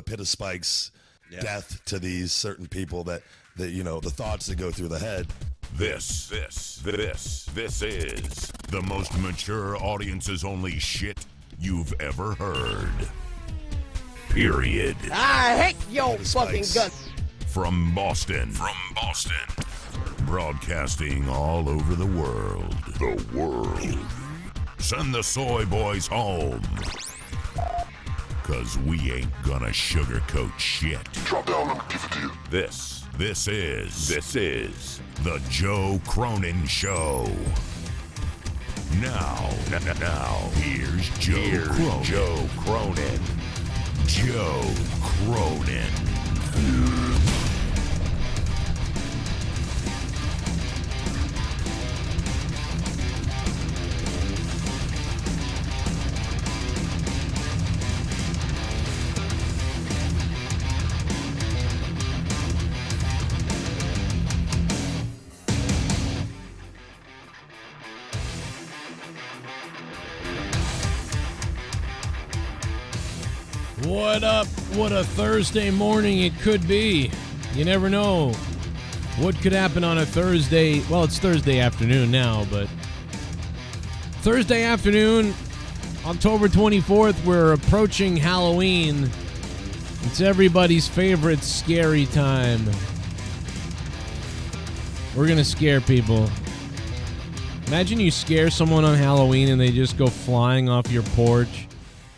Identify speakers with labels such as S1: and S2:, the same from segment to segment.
S1: pit of spikes, death to these certain people that the thoughts that go through the head.
S2: This is the most mature audiences only shit you've ever heard. Period.
S3: I hate your fucking guts.
S2: From Boston. Broadcasting all over the world. Send the soy boys home. 'Cause we ain't gonna sugarcoat shit.
S4: Drop down, let me give it to you.
S2: This is the Joe Cronin Show. Now, here's Joe Cronin. Joe Cronin.
S5: What up? What a Thursday morning it could be. You never know what could happen on a Thursday. Well, it's Thursday afternoon now, but Thursday afternoon, October 24th, we're approaching Halloween. It's everybody's favorite scary time. We're going to scare people. Imagine you scare someone on Halloween and they just go flying off your porch.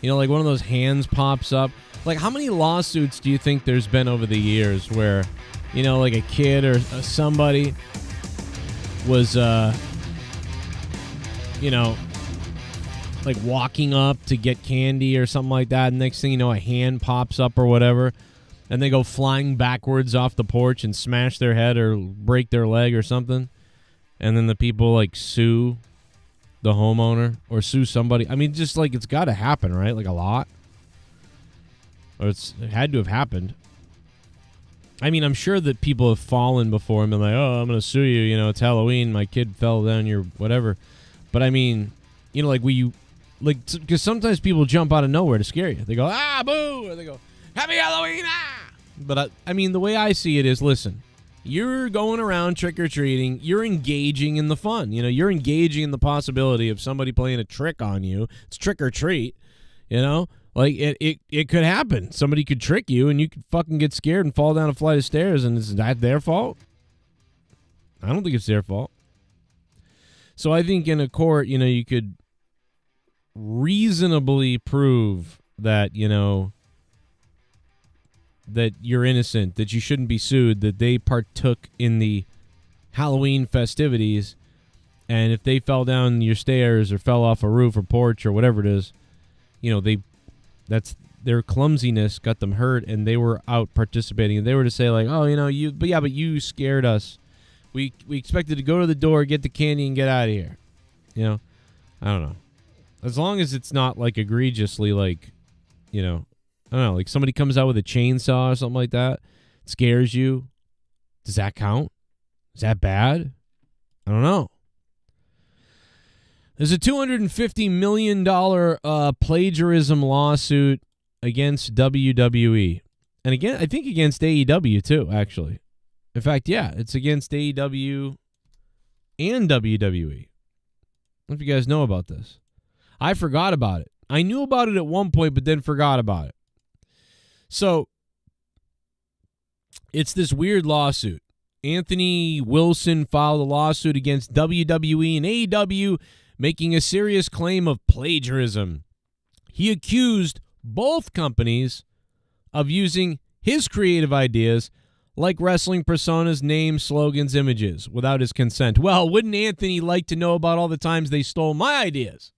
S5: You know, like one of those hands pops up. Like, how many lawsuits do you think there's been over the years where, you know, like a kid or somebody was, you know, like walking up to get candy or something like that. And next thing you know, a hand pops up or whatever. And they go flying backwards off the porch and smash their head or break their leg or something. And then the people, like, sue the homeowner or sue somebody. I mean, just like it's got to happen, right? Like a lot. Or it had to have happened. I mean, I'm sure that people have fallen before and been like, oh, I'm going to sue you. You know, it's Halloween. My kid fell down your whatever. But I mean, you know, like because sometimes people jump out of nowhere to scare you. They go, ah, boo. Or they go, happy Halloween. Ah. But I mean, the way I see it is, listen, you're going around trick-or-treating. You're engaging in the fun. You know, you're engaging in the possibility of somebody playing a trick on you. It's trick-or-treat, you know? Like, it could happen. Somebody could trick you, and you could fucking get scared and fall down a flight of stairs, and is that their fault? I don't think it's their fault. So I think in a court, you know, you could reasonably prove that, you know, that you're innocent, that you shouldn't be sued, that they partook in the Halloween festivities, and if they fell down your stairs or fell off a roof or porch or whatever it is, you know, that's their clumsiness got them hurt, and they were out participating. And they were to say like, oh, you know, but you scared us. We expected to go to the door, get the candy, and get out of here. You know, I don't know. As long as it's not like egregiously like, you know, I don't know, like somebody comes out with a chainsaw or something like that, scares you. Does that count? Is that bad? I don't know. There's a $250 million plagiarism lawsuit against WWE. And again, I think against AEW too, actually. In fact, yeah, it's against AEW and WWE. I don't know if you guys know about this. I forgot about it. I knew about it at one point, but then forgot about it. So, it's this weird lawsuit. Anthony Wilson filed a lawsuit against WWE and AEW, making a serious claim of plagiarism. He accused both companies of using his creative ideas, like wrestling personas, names, slogans, images, without his consent. Well, wouldn't Anthony like to know about all the times they stole my ideas?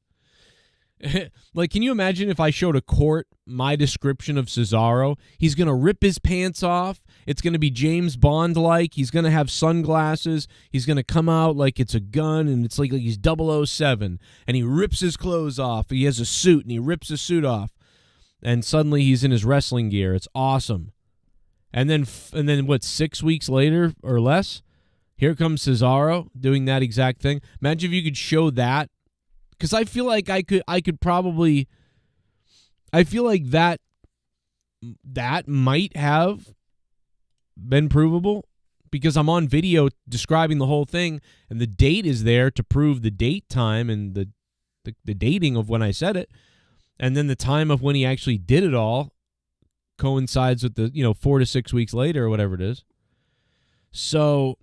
S5: Like, can you imagine if I showed a court my description of Cesaro? He's going to rip his pants off. It's going to be James Bond-like. He's going to have sunglasses. He's going to come out like it's a gun, and it's like he's 007. And he rips his clothes off. He has a suit, and he rips his suit off. And suddenly he's in his wrestling gear. It's awesome. And then what, 6 weeks later or less, here comes Cesaro doing that exact thing. Imagine if you could show that. Because I feel like I could probably, I feel like that that might have been provable because I'm on video describing the whole thing, and the date is there to prove the date, time, and the dating of when I said it, and then the time of when he actually did it all coincides with the 4 to 6 weeks later or whatever it is. So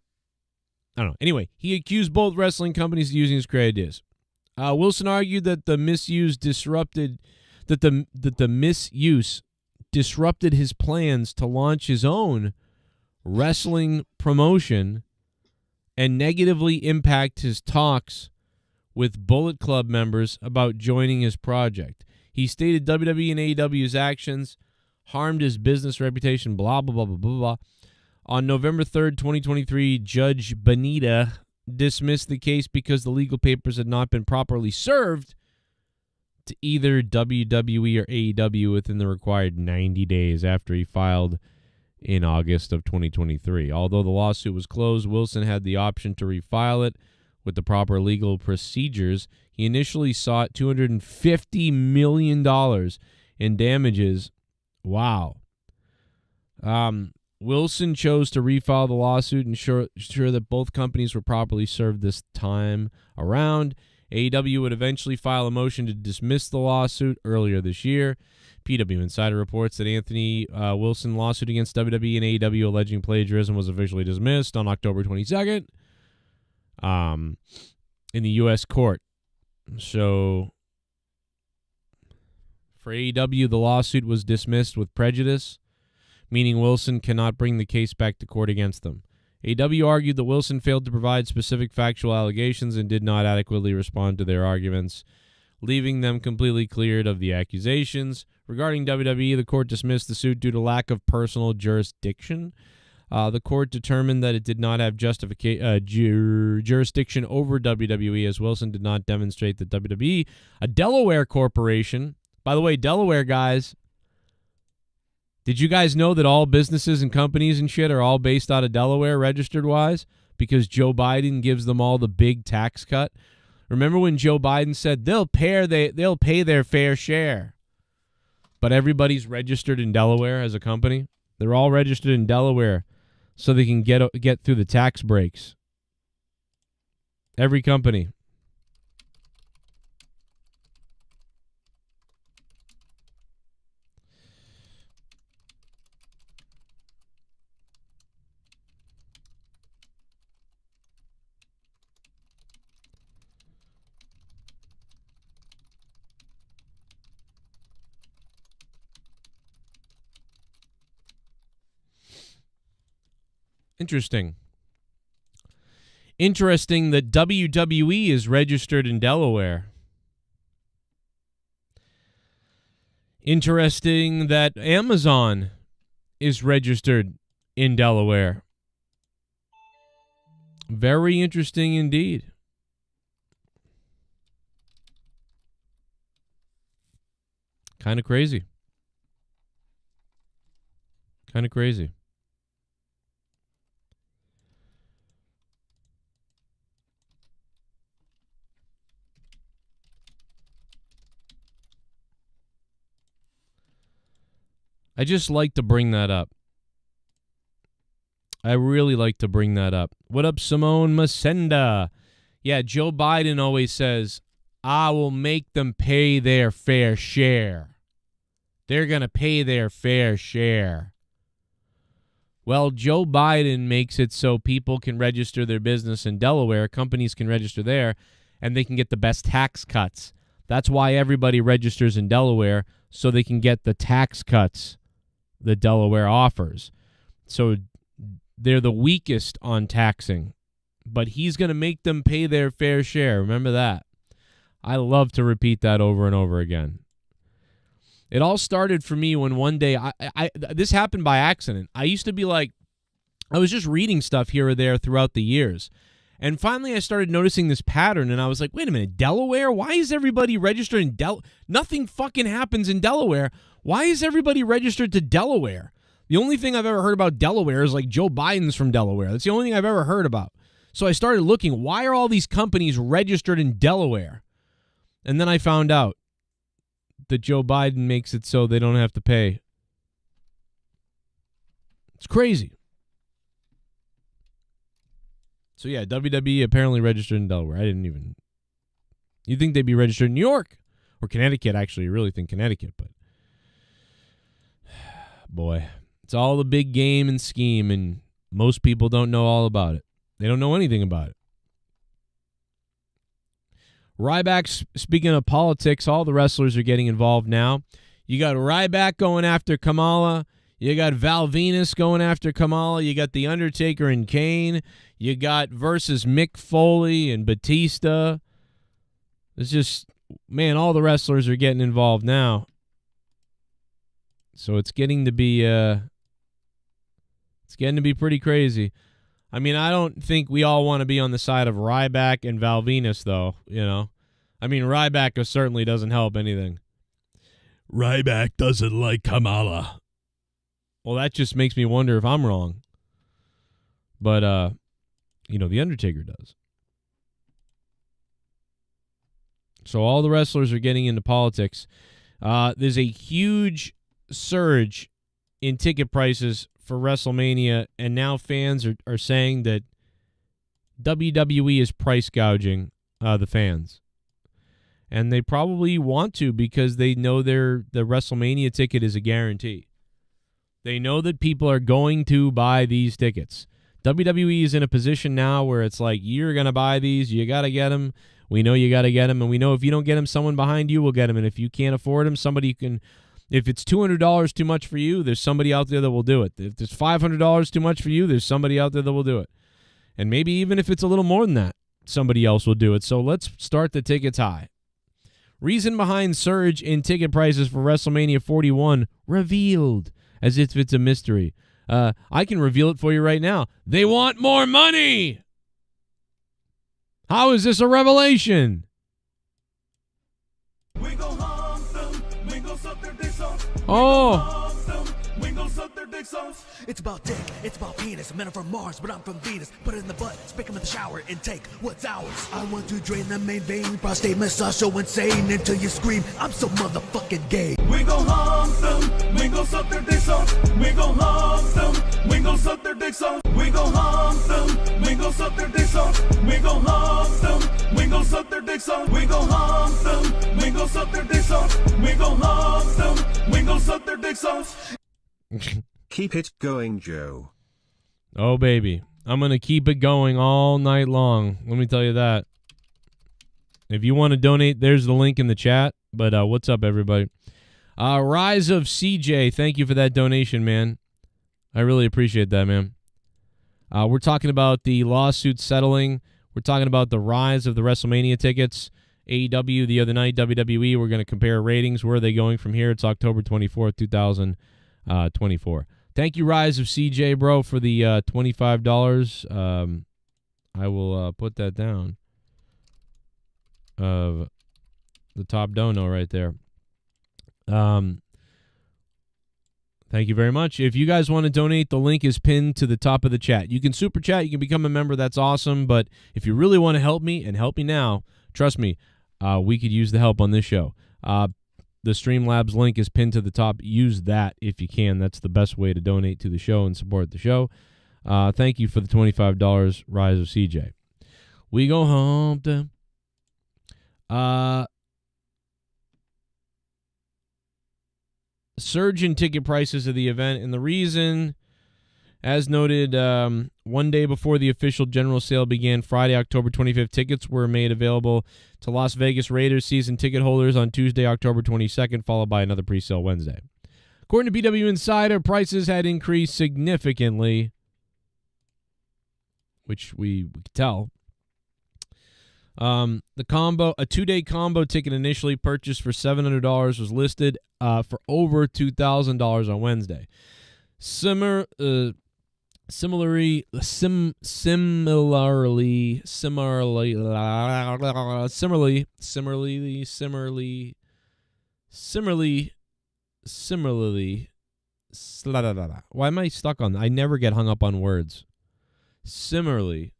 S5: I don't know. Anyway, he accused both wrestling companies of using his great ideas. Wilson argued that the misuse disrupted his plans to launch his own wrestling promotion and negatively impact his talks with Bullet Club members about joining his project. He stated WWE and AEW's actions harmed his business reputation, blah, blah, blah, blah, blah, blah. On November 3rd, 2023, Judge Bonita dismissed the case because the legal papers had not been properly served to either WWE or AEW within the required 90 days after he filed in August of 2023. Although the lawsuit was closed, Wilson had the option to refile it with the proper legal procedures. He initially sought $250 million in damages. Wow. Wilson chose to refile the lawsuit and ensure that both companies were properly served this time around. AEW would eventually file a motion to dismiss the lawsuit earlier this year. PW Insider reports that Anthony Wilson lawsuit against WWE and AEW alleging plagiarism was officially dismissed on October 22nd in the U.S. court. So for AEW, the lawsuit was dismissed with prejudice, meaning Wilson cannot bring the case back to court against them. AEW argued that Wilson failed to provide specific factual allegations and did not adequately respond to their arguments, leaving them completely cleared of the accusations. Regarding WWE, the court dismissed the suit due to lack of personal jurisdiction. The court determined that it did not have jurisdiction over WWE, as Wilson did not demonstrate that WWE, a Delaware corporation, by the way, Delaware guys, did you guys know that all businesses and companies and shit are all based out of Delaware registered-wise? Because Joe Biden gives them all the big tax cut. Remember when Joe Biden said they'll pay their fair share? But everybody's registered in Delaware as a company. They're all registered in Delaware so they can get through the tax breaks. Every company. Interesting that WWE is registered in Delaware. Interesting that Amazon is registered in Delaware. Very interesting indeed. Kind of crazy. Kind of crazy. I just like to bring that up. I really like to bring that up. What up, Simone Masenda? Yeah, Joe Biden always says, I will make them pay their fair share. They're going to pay their fair share. Well, Joe Biden makes it so people can register their business in Delaware, companies can register there, and they can get the best tax cuts. That's why everybody registers in Delaware, so they can get the tax cuts that Delaware offers. So they're the weakest on taxing, but he's going to make them pay their fair share. Remember that. I love to repeat that over and over again. It all started for me when one day, this happened by accident. I used to be like, I was just reading stuff here or there throughout the years. And finally I started noticing this pattern, and I was like, wait a minute, Delaware? Why is everybody registered in Nothing fucking happens in Delaware. Why is everybody registered to Delaware? The only thing I've ever heard about Delaware is like Joe Biden's from Delaware. That's the only thing I've ever heard about. So I started looking, why are all these companies registered in Delaware? And then I found out that Joe Biden makes it so they don't have to pay It's crazy. So, yeah, WWE apparently registered in Delaware. I didn't even... You'd think they'd be registered in New York. Or Connecticut, actually. You really think Connecticut, but... Boy, it's all the big game and scheme, and most people don't know all about it. They don't know anything about it. Ryback, speaking of politics, all the wrestlers are getting involved now. You got Ryback going after KAMALA. You got Val Venus going after KAMALA. You got The Undertaker and KANE. You got versus Mick Foley and Batista. It's just, man, all the wrestlers are getting involved now. So it's getting to be pretty crazy. I mean, I don't think we all want to be on the side of Ryback and Val Venus, though, you know. I mean, Ryback certainly doesn't help anything.
S2: Ryback doesn't like KAMALA.
S5: Well, that just makes me wonder if I'm wrong. But, The Undertaker does. So all the wrestlers are getting into politics. There's a huge surge in ticket prices for WrestleMania, and now fans are saying that WWE is price gouging the fans. And they probably want to because they know the WrestleMania ticket is a guarantee. They know that people are going to buy these tickets. WWE is in a position now where it's like, you're going to buy these, you got to get them. We know you got to get them, and we know if you don't get them, someone behind you will get them. And if you can't afford them, somebody can... If it's $200 too much for you, there's somebody out there that will do it. If there's $500 too much for you, there's somebody out there that will do it. And maybe even if it's a little more than that, somebody else will do it. So let's start the tickets high. Reason behind surge in ticket prices for WrestleMania 41 revealed, as if it's a mystery. I can reveal it for you right now. They want more money! How is this a revelation? Oh.
S4: It's about dick, it's about penis. Men are from Mars, but I'm from Venus. Put it in the butt, stick 'em in the shower, and take what's ours. I want to drain the main vein, prostate massage so insane until you scream, I'm so motherfucking gay.
S6: We gon' hump them, we gon' suck their dicks off. We gon' hump them, we gon' suck their dicks off. We gon' hump them, we gon' suck their dicks off. We gon' hump them, we gon' suck their dicks off. We gon' hump them, we gon' suck their dicks off. We gon' hump them, we gon' suck their dicks off.
S7: Keep it going, Joe.
S5: Oh, baby. I'm going to keep it going all night long. Let me tell you that. If you want to donate, there's the link in the chat. But what's up, everybody? Rise of CJ, thank you for that donation, man. I really appreciate that, man. We're talking about the lawsuit settling. We're talking about the rise of the WrestleMania tickets. AEW the other night, WWE. We're going to compare ratings. Where are they going from here? It's October 24th, 2024. Thank you, Rise of CJ, bro, for the $25. I will put that down of the top dono right there. Thank you very much. If you guys want to donate, the link is pinned to the top of the chat. You can super chat. You can become a member. That's awesome. But if you really want to help me, and help me now, trust me, we could use the help on this show. The Streamlabs link is pinned to the top. Use that if you can. That's the best way to donate to the show and support the show. Thank you for the $25, Rise of CJ. We go home to... surge in ticket prices of the event, and the reason, as noted, one day before the official general sale began, Friday, October 25th, tickets were made available to Las Vegas Raiders season ticket holders on Tuesday, October 22nd, followed by another pre-sale Wednesday. According to BW Insider, prices had increased significantly, which we could tell. The combo, a 2-day combo ticket initially purchased for $700 was listed for over $2,000 on Wednesday. Similarly, why am I stuck on that? I never get hung up on words. Similarly,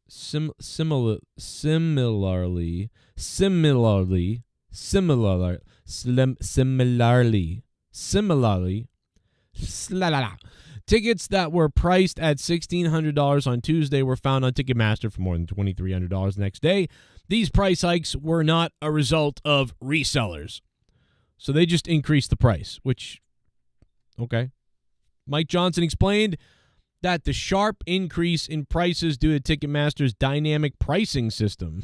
S5: Tickets that were priced at $1,600 on Tuesday were found on Ticketmaster for more than $2,300 the next day. These price hikes were not a result of resellers. So they just increased the price, which, okay. Mike Johnson explained that the sharp increase in prices due to Ticketmaster's dynamic pricing system,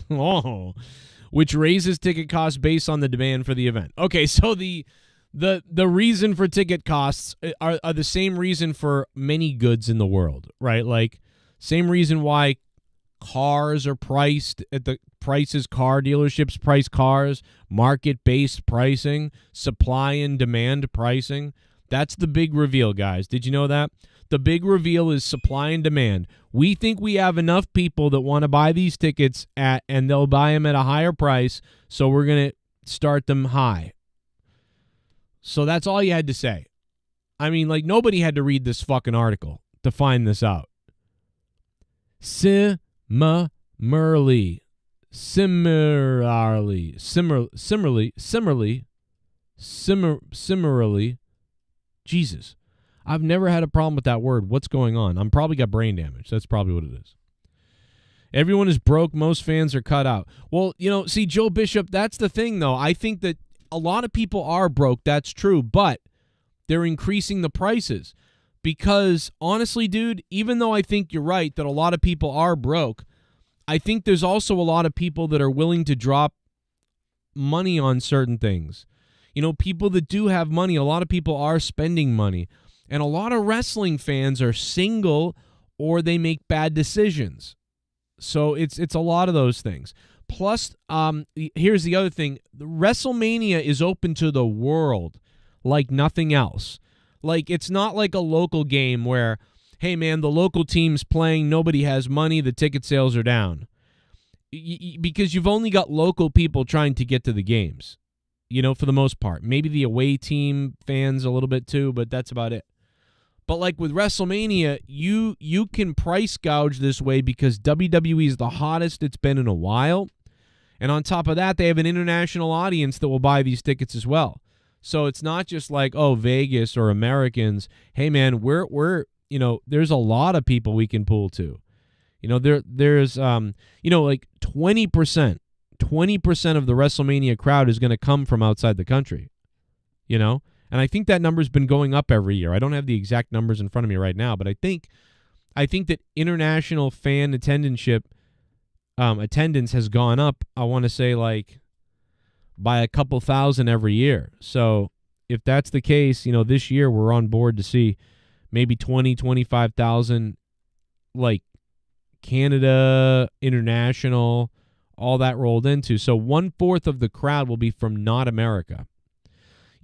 S5: which raises ticket costs based on the demand for the event. Okay, so the reason for ticket costs are the same reason for many goods in the world, right? Like, same reason why cars are priced at the prices car dealerships price cars, market-based pricing, supply and demand pricing. That's the big reveal, guys. Did you know that? The big reveal is supply and demand. We think we have enough people that want to buy these tickets and they'll buy them at a higher price, so we're going to start them high. So that's all you had to say. I mean, like, nobody had to read this fucking article to find this out. Similarly, Jesus, I've never had a problem with that word. What's going on? I'm probably got brain damage. That's probably what it is. Everyone is broke. Most fans are cut out. Well, see, Joe Bishop, that's the thing, though. I think that a lot of people are broke. That's true. But they're increasing the prices because, honestly, dude, even though I think you're right that a lot of people are broke, I think there's also a lot of people that are willing to drop money on certain things. People that do have money, a lot of people are spending money. And a lot of wrestling fans are single or they make bad decisions. So it's a lot of those things. Plus, here's the other thing. WrestleMania is open to the world like nothing else. Like, it's not like a local game where, hey, man, the local team's playing, nobody has money, the ticket sales are down. Because you've only got local people trying to get to the games, for the most part. Maybe the away team fans a little bit too, but that's about it. But like with WrestleMania, you can price gouge this way because WWE is the hottest it's been in a while. And on top of that, they have an international audience that will buy these tickets as well. So it's not just like, oh, Vegas or Americans. Hey, man, we're there's a lot of people we can pull to. There's like 20% of the WrestleMania crowd is going to come from outside the country. And I think that number's been going up every year. I don't have the exact numbers in front of me right now, but I think that international fan attendance has gone up, I want to say, like, by a couple thousand every year. So if that's the case, this year we're on board to see maybe 20, 25,000, like, Canada, international, all that rolled into. So 1/4 of the crowd will be from not America.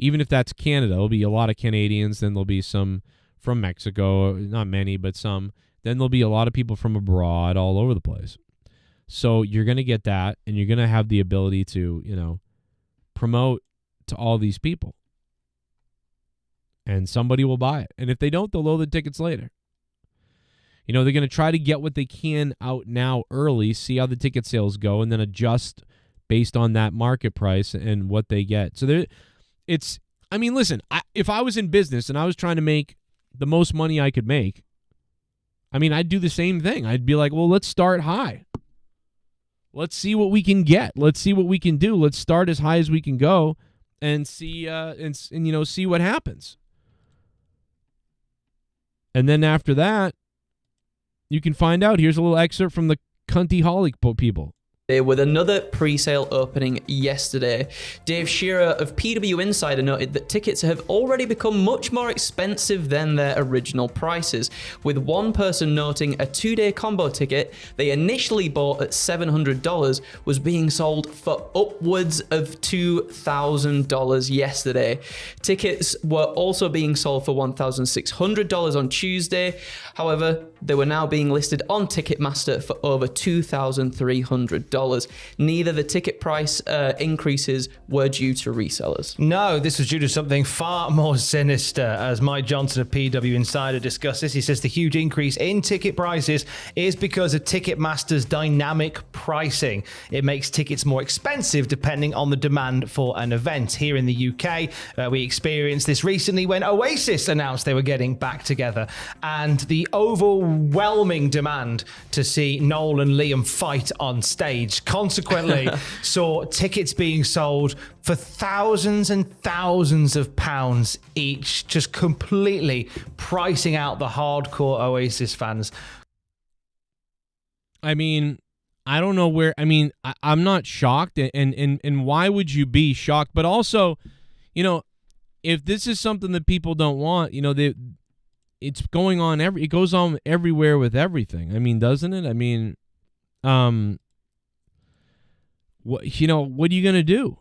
S5: Even if that's Canada, there'll be a lot of Canadians. Then there'll be some from Mexico, not many, but some. Then there'll be a lot of people from abroad all over the place. So you're going to get that, and you're going to have the ability to, promote to all these people. And somebody will buy it. And if they don't, they'll load the tickets later. They're going to try to get what they can out now early, see how the ticket sales go, and then adjust based on that market price and what they get. So listen, if I was in business and I was trying to make the most money I could make, I'd do the same thing. I'd be like, well, let's start high. Let's see what we can get. Let's see what we can do. Let's start as high as we can go and see, see what happens. And then after that, you can find out. Here's a little excerpt from the Cunty-holic people.
S8: With another pre-sale opening yesterday. Dave Shearer of PW Insider noted that tickets have already become much more expensive than their original prices, with one person noting a 2-day combo ticket they initially bought at $700 was being sold for upwards of $2,000 yesterday. Tickets were also being sold for $1,600 on Tuesday. However, they were now being listed on Ticketmaster for over $2,300. $500. Neither the ticket price increases were due to resellers.
S9: No, this was due to something far more sinister. As Mike Johnson of PW Insider discussed this, he says the huge increase in ticket prices is because of Ticketmaster's dynamic pricing. It makes tickets more expensive depending on the demand for an event. Here in the UK, we experienced this recently when Oasis announced they were getting back together, and the overwhelming demand to see Noel and Liam fight on stage consequently saw tickets being sold for thousands and thousands of pounds each, just completely pricing out the hardcore Oasis fans.
S5: I mean, I don't know where. I mean, I'm not shocked, and why would you be shocked? But also, you know, if this is something that people don't want, you know, it's going on it goes on everywhere with everything. I mean, doesn't it? I mean, what are you gonna do?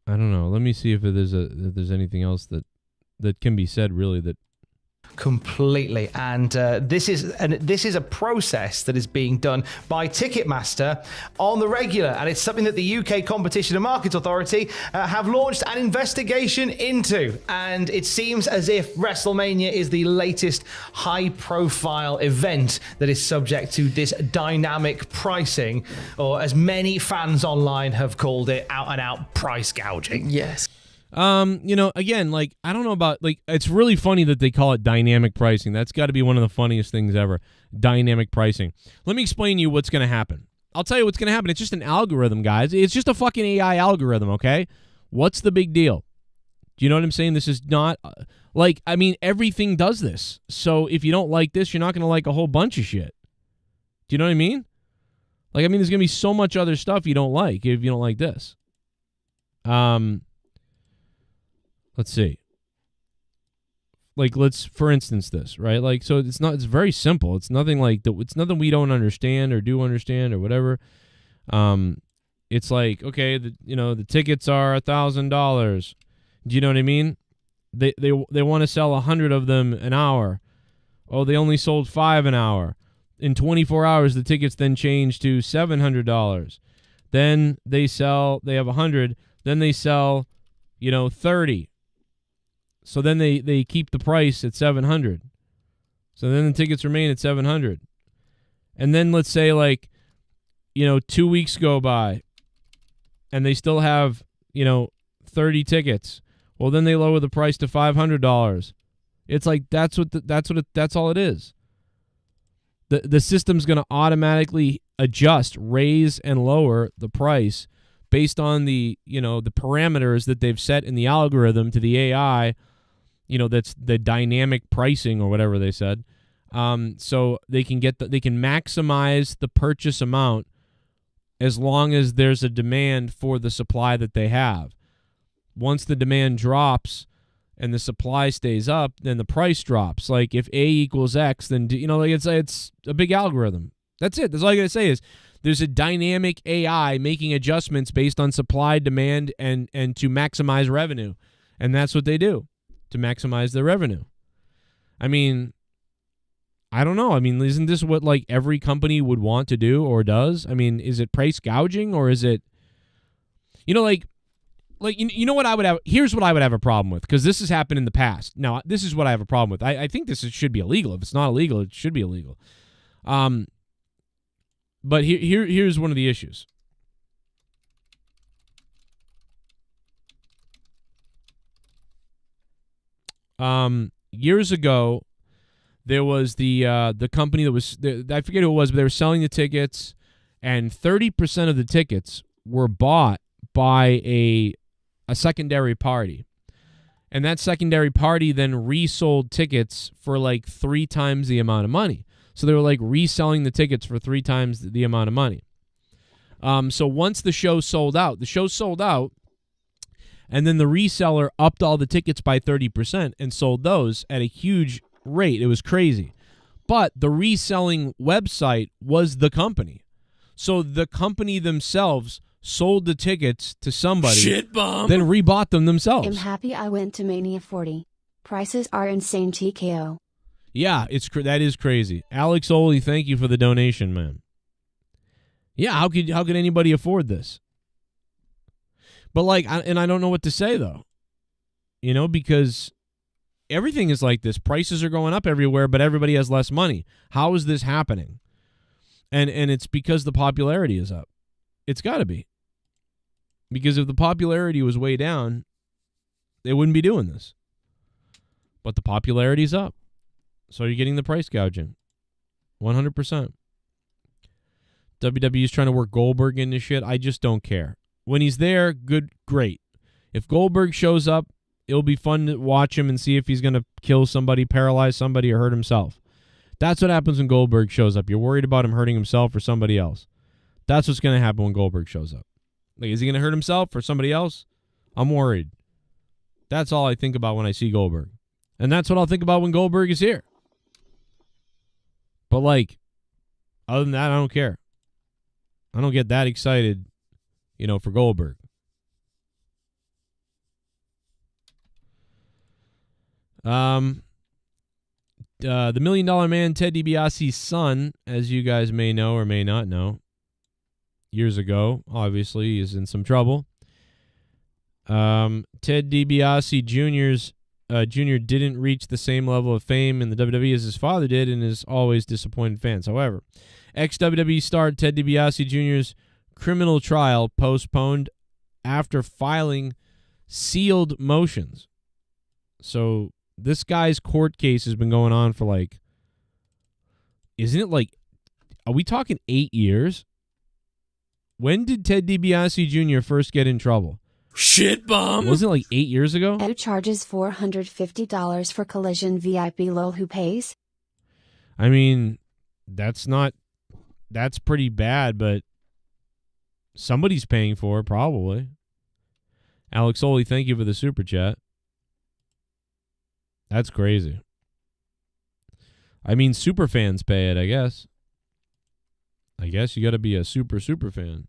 S5: I don't know. Let me see if there's anything else that can be said really that.
S9: Completely, and this is a process that is being done by Ticketmaster on the regular, and it's something that the UK Competition and Markets Authority have launched an investigation into. And it seems as if WrestleMania is the latest high-profile event that is subject to this dynamic pricing, or as many fans online have called it, out-and-out price gouging.
S8: Yes.
S5: You know, again, like, I don't know about, like, it's really funny that they call it dynamic pricing. That's got to be one of the funniest things ever. Dynamic pricing. Let me explain to you what's going to happen. I'll tell you what's going to happen. It's just an algorithm, guys. It's just a fucking AI algorithm, okay? What's the big deal? Do you know what I'm saying? This is not, like, I mean, everything does this. So if you don't like this, you're not going to like a whole bunch of shit. Do you know what I mean? Like, I mean, there's going to be so much other stuff you don't like if you don't like this. Let's see. Like, for instance, this, right? Like, so it's very simple. It's nothing like it's nothing we don't understand or do understand or whatever. It's like, okay, the tickets are $1,000. Do you know what I mean? They want to sell 100 of them an hour. Oh, they only sold 5 an hour. In 24 hours, the tickets then change to $700. Then they have 100. Then they sell, 30. So then they keep the price at $700. So then the tickets remain at $700. And then let's say 2 weeks go by and they still have, 30 tickets. Well, then they lower the price to $500. It's like that's all it is. The system's going to automatically adjust, raise and lower the price based on the parameters that they've set in the algorithm to the AI. That's the dynamic pricing or whatever they said. So they can maximize the purchase amount as long as there's a demand for the supply that they have. Once the demand drops and the supply stays up, then the price drops. Like if A equals X, then it's a big algorithm. That's it. That's all I gotta say is there's a dynamic AI making adjustments based on supply, demand, and to maximize revenue, and that's what they do. To maximize their revenue. I mean, I don't know. I mean, isn't this what every company would want to do or does? I mean, is it price gouging or is it, you know what I would have? Here's what I would have a problem with, because this has happened in the past. Now, this is what I have a problem with. I think this should be illegal. If it's not illegal, it should be illegal. But here's one of the issues. Years ago, there was the company that was, I forget who it was, but they were selling the tickets, and 30% of the tickets were bought by a secondary party. And that secondary party then resold tickets for 3 times the amount of money. So they were reselling the tickets for 3 times the amount of money. So once the show sold out, and then the reseller upped all the tickets by 30% and sold those at a huge rate. It was crazy. But the reselling website was the company. So the company themselves sold the tickets to somebody,
S2: Shit bomb.
S5: then rebought them themselves.
S10: I'm happy I went to Mania 40. Prices are insane, TKO.
S5: Yeah, that is crazy. Alex Oli, thank you for the donation, man. Yeah, how could anybody afford this? But like, I don't know what to say though. You know, because everything is like this. Prices are going up everywhere, but everybody has less money. How is this happening? And it's because the popularity is up. It's got to be. Because if the popularity was way down, they wouldn't be doing this. But the popularity's up. So you're getting the price gouging. 100%. WWE's trying to work Goldberg into shit. I just don't care. When he's there, good, great. If Goldberg shows up, it'll be fun to watch him and see if he's going to kill somebody, paralyze somebody, or hurt himself. That's what happens when Goldberg shows up. You're worried about him hurting himself or somebody else. That's what's going to happen when Goldberg shows up. Like, is he going to hurt himself or somebody else? I'm worried. That's all I think about when I see Goldberg. And that's what I'll think about when Goldberg is here. But, like, other than that, I don't care. I don't get that excited, for Goldberg. The $1 Million Man, Ted DiBiase's son, as you guys may know or may not know, years ago, obviously, is in some trouble. Ted DiBiase Jr. didn't reach the same level of fame in the WWE as his father did and is always disappointed fans. However, ex-WWE star Ted DiBiase Jr.'s criminal trial postponed after filing sealed motions. So this guy's court case has been going on for are we talking 8 years? When did Ted DiBiase Jr. first get in trouble?
S2: Shit bomb.
S5: Wasn't it 8 years ago?
S10: Who charges $450 for collision VIP? Lol, who pays?
S5: I mean, that's pretty bad, but somebody's paying for it, probably. Alex Oli, thank you for the super chat. That's crazy. I mean, super fans pay it, I guess. I guess you got to be a super fan.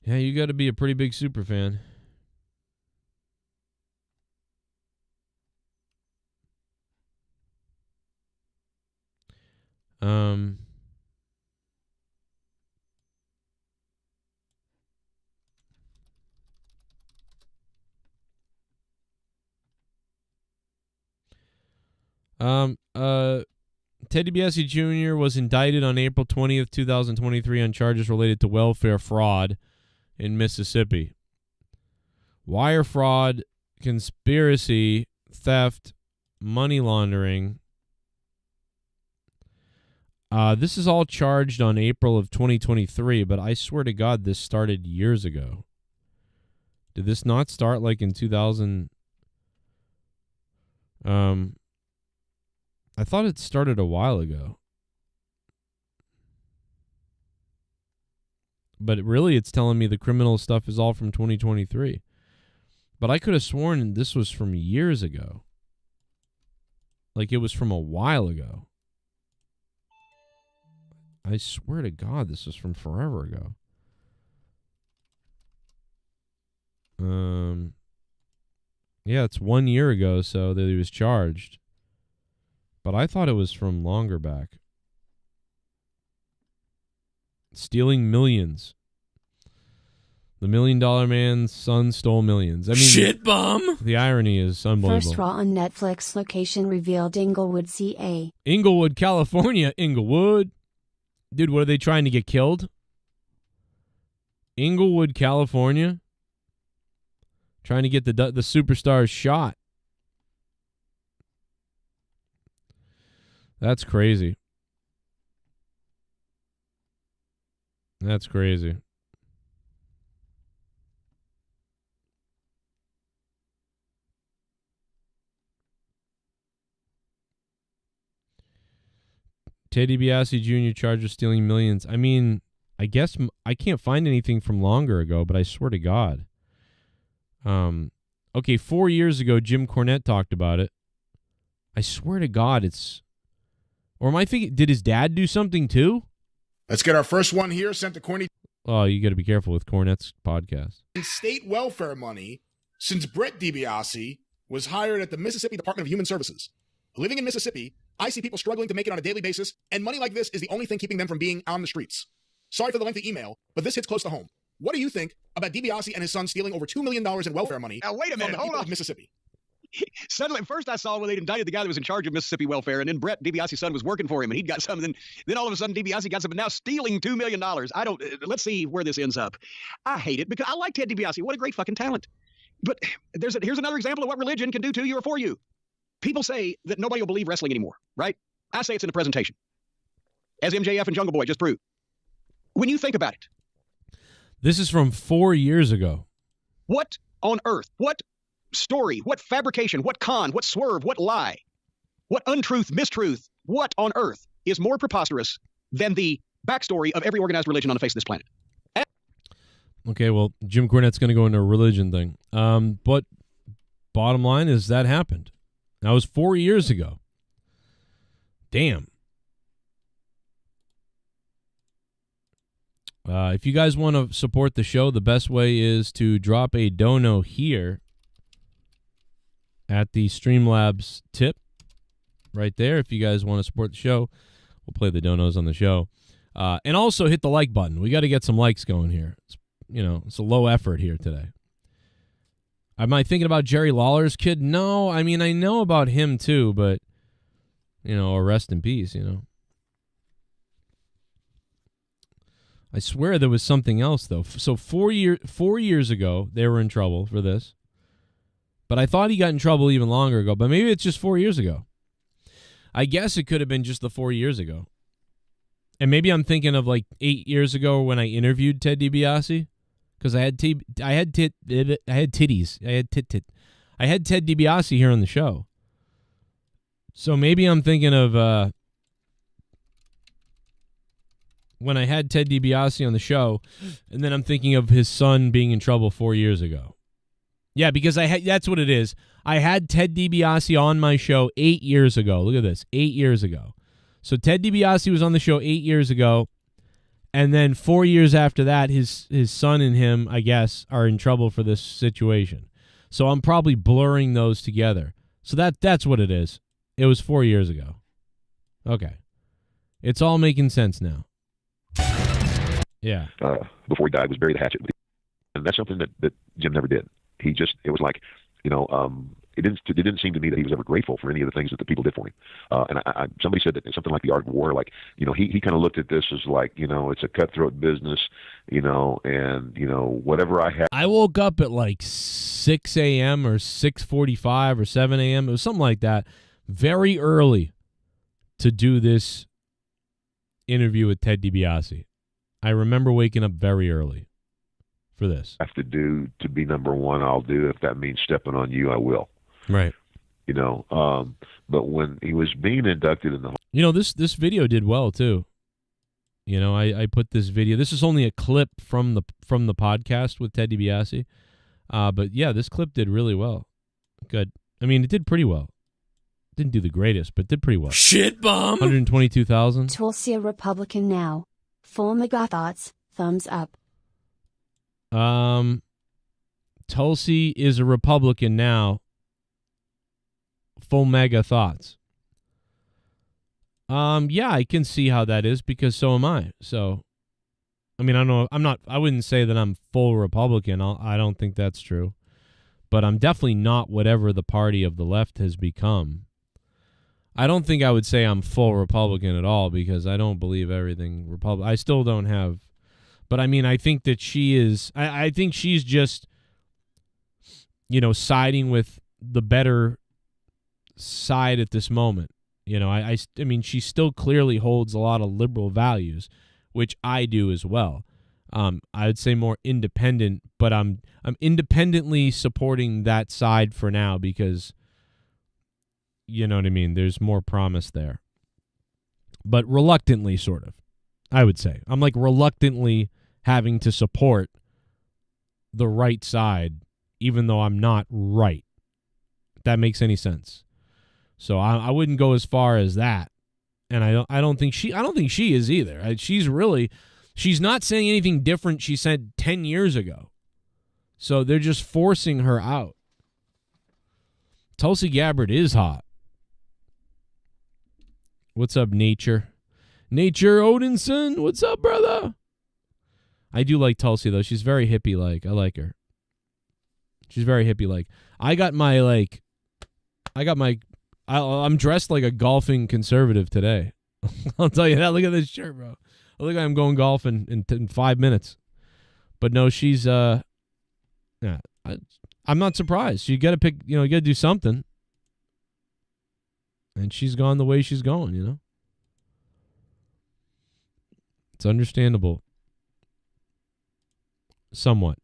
S5: Yeah, you got to be a pretty big super fan. Ted DiBiase Jr. was indicted on April 20th, 2023 on charges related to welfare fraud in Mississippi. Wire fraud, conspiracy, theft, money laundering. This is all charged on April of 2023, but I swear to God this started years ago. Did this not start in 2000? I thought it started a while ago. But really, it's telling me the criminal stuff is all from 2023. But I could have sworn this was from years ago. It was from a while ago. I swear to God, this was from forever ago. Yeah, it's 1 year ago, so that he was charged. But I thought it was from longer back. Stealing millions. The $1 Million Man's son stole millions. I mean,
S2: shit bomb.
S5: The irony is unbelievable.
S10: First Raw on Netflix location revealed: Inglewood, CA.
S5: Inglewood, California. Inglewood. Dude, what are they trying to get killed? Inglewood, California. Trying to get the superstars shot. That's crazy. That's crazy. Ted DiBiase Jr. charged with stealing millions. I mean, I guess I can't find anything from longer ago, but I swear to God. Okay, 4 years ago, Jim Cornette talked about it. I swear to God, it's... Or am I thinking, did his dad do something too?
S11: Let's get our first one here sent to Corny.
S5: Oh, you got to be careful with Cornette's podcast.
S11: State welfare money since Brett DiBiase was hired at the Mississippi Department of Human Services. Living in Mississippi, I see people struggling to make it on a daily basis, and money like this is the only thing keeping them from being on the streets. Sorry for the lengthy email, but this hits close to home. What do you think about DiBiase and his son stealing over $2 million in welfare money?
S12: Now, wait a minute,
S11: from the
S12: hold
S11: people
S12: on.
S11: of Mississippi?
S12: Suddenly, first I saw when they indicted the guy that was in charge of Mississippi welfare, and then Brett DiBiase's son was working for him, and he'd got some. And then all of a sudden, DiBiase got some, and now stealing $2 million. I don't. Let's see where this ends up. I hate it because I like Ted DiBiase. What a great fucking talent. But here's another example of what religion can do to you or for you. People say that nobody will believe wrestling anymore, right? I say it's in the presentation, as MJF and Jungle Boy just proved. When you think about it,
S5: this is from 4 years ago.
S12: what on earth? What story, what fabrication, what con, what swerve, what lie, what untruth, mistruth, what on earth is more preposterous than the backstory of every organized religion on the face of this planet?
S5: Okay, well, Jim Cornette's going to go into a religion thing. But bottom line is that happened. That was 4 years ago. Damn. If you guys want to support the show, the best way is to drop a dono here at the Streamlabs tip right there. If you guys want to support the show, we'll play the donos on the show. And also hit the like button. We got to get some likes going here. It's a low effort here today. Am I thinking about Jerry Lawler's kid? No, I mean, I know about him too, but, rest in peace, I swear there was something else, though. So 4 years ago, they were in trouble for this. But I thought he got in trouble even longer ago. But maybe it's just 4 years ago. I guess it could have been just the 4 years ago. And maybe I'm thinking of like 8 years ago when I interviewed Ted DiBiase. Because I had titties. I had Ted DiBiase here on the show. So maybe I'm thinking of when I had Ted DiBiase on the show, and then I'm thinking of his son being in trouble 4 years ago. Yeah, because that's what it is. I had Ted DiBiase on my show 8 years ago. Look at this, 8 years ago. So Ted DiBiase was on the show 8 years ago, and then 4 years after that, his son and him, I guess, are in trouble for this situation. So I'm probably blurring those together. So that's what it is. It was 4 years ago. Okay. It's all making sense now. Yeah.
S13: Before he died, was bury the hatchet. And that's something that Jim never did. It was like, it didn't seem to me that he was ever grateful for any of the things that the people did for him. And somebody said that something like the art of war, like, he kind of looked at this as like, it's a cutthroat business, and, whatever I had.
S5: I woke up at like 6 a.m. or 6:45 or 7 a.m. It was something like that, very early to do this interview with Ted DiBiase. I remember waking up very early for this.
S13: Have to do to be number one, I'll do. If that means stepping on you, I will.
S5: Right.
S13: But when he was being inducted in the
S5: this video did well too. I put this video. This is only a clip from the podcast with Ted DiBiase. But yeah, this clip did really well. Good. I mean, it did pretty well. Didn't do the greatest, but did pretty well.
S2: Shit bomb.
S5: 122,000.
S10: Tulsi a Republican now. Full mega thoughts. Thumbs up.
S5: Tulsi is a Republican now. Full mega thoughts. Yeah, I can see how that is because so am I. So, I mean, I don't know. I wouldn't say that I'm full Republican. I don't think that's true. But I'm definitely not whatever the party of the left has become. I don't think I would say I'm full Republican at all because I don't believe everything Republican. I still don't have. But I mean, I think that she is. I think she's just, siding with the better side at this moment. I mean, she still clearly holds a lot of liberal values, which I do as well. I would say more independent, but I'm independently supporting that side for now because, you know what I mean? There's more promise there. But reluctantly, sort of, I would say. I'm like reluctantly having to support the right side, even though I'm not right. If that makes any sense. So I wouldn't go as far as that. And I don't think she is either. She's She's not saying anything different she said 10 years ago. So they're just forcing her out. Tulsi Gabbard is hot. What's up, Nature? Nature Odinson, what's up, brother? I do like Tulsi, though. She's very hippie-like. I like her. She's very hippie-like. I'm dressed like a golfing conservative today. I'll tell you that. Look at this shirt, bro. I look like I'm going golfing in 5 minutes. But no, she's I'm not surprised. You got to pick, you got to do something. And she's gone the way she's going, It's understandable. Somewhat.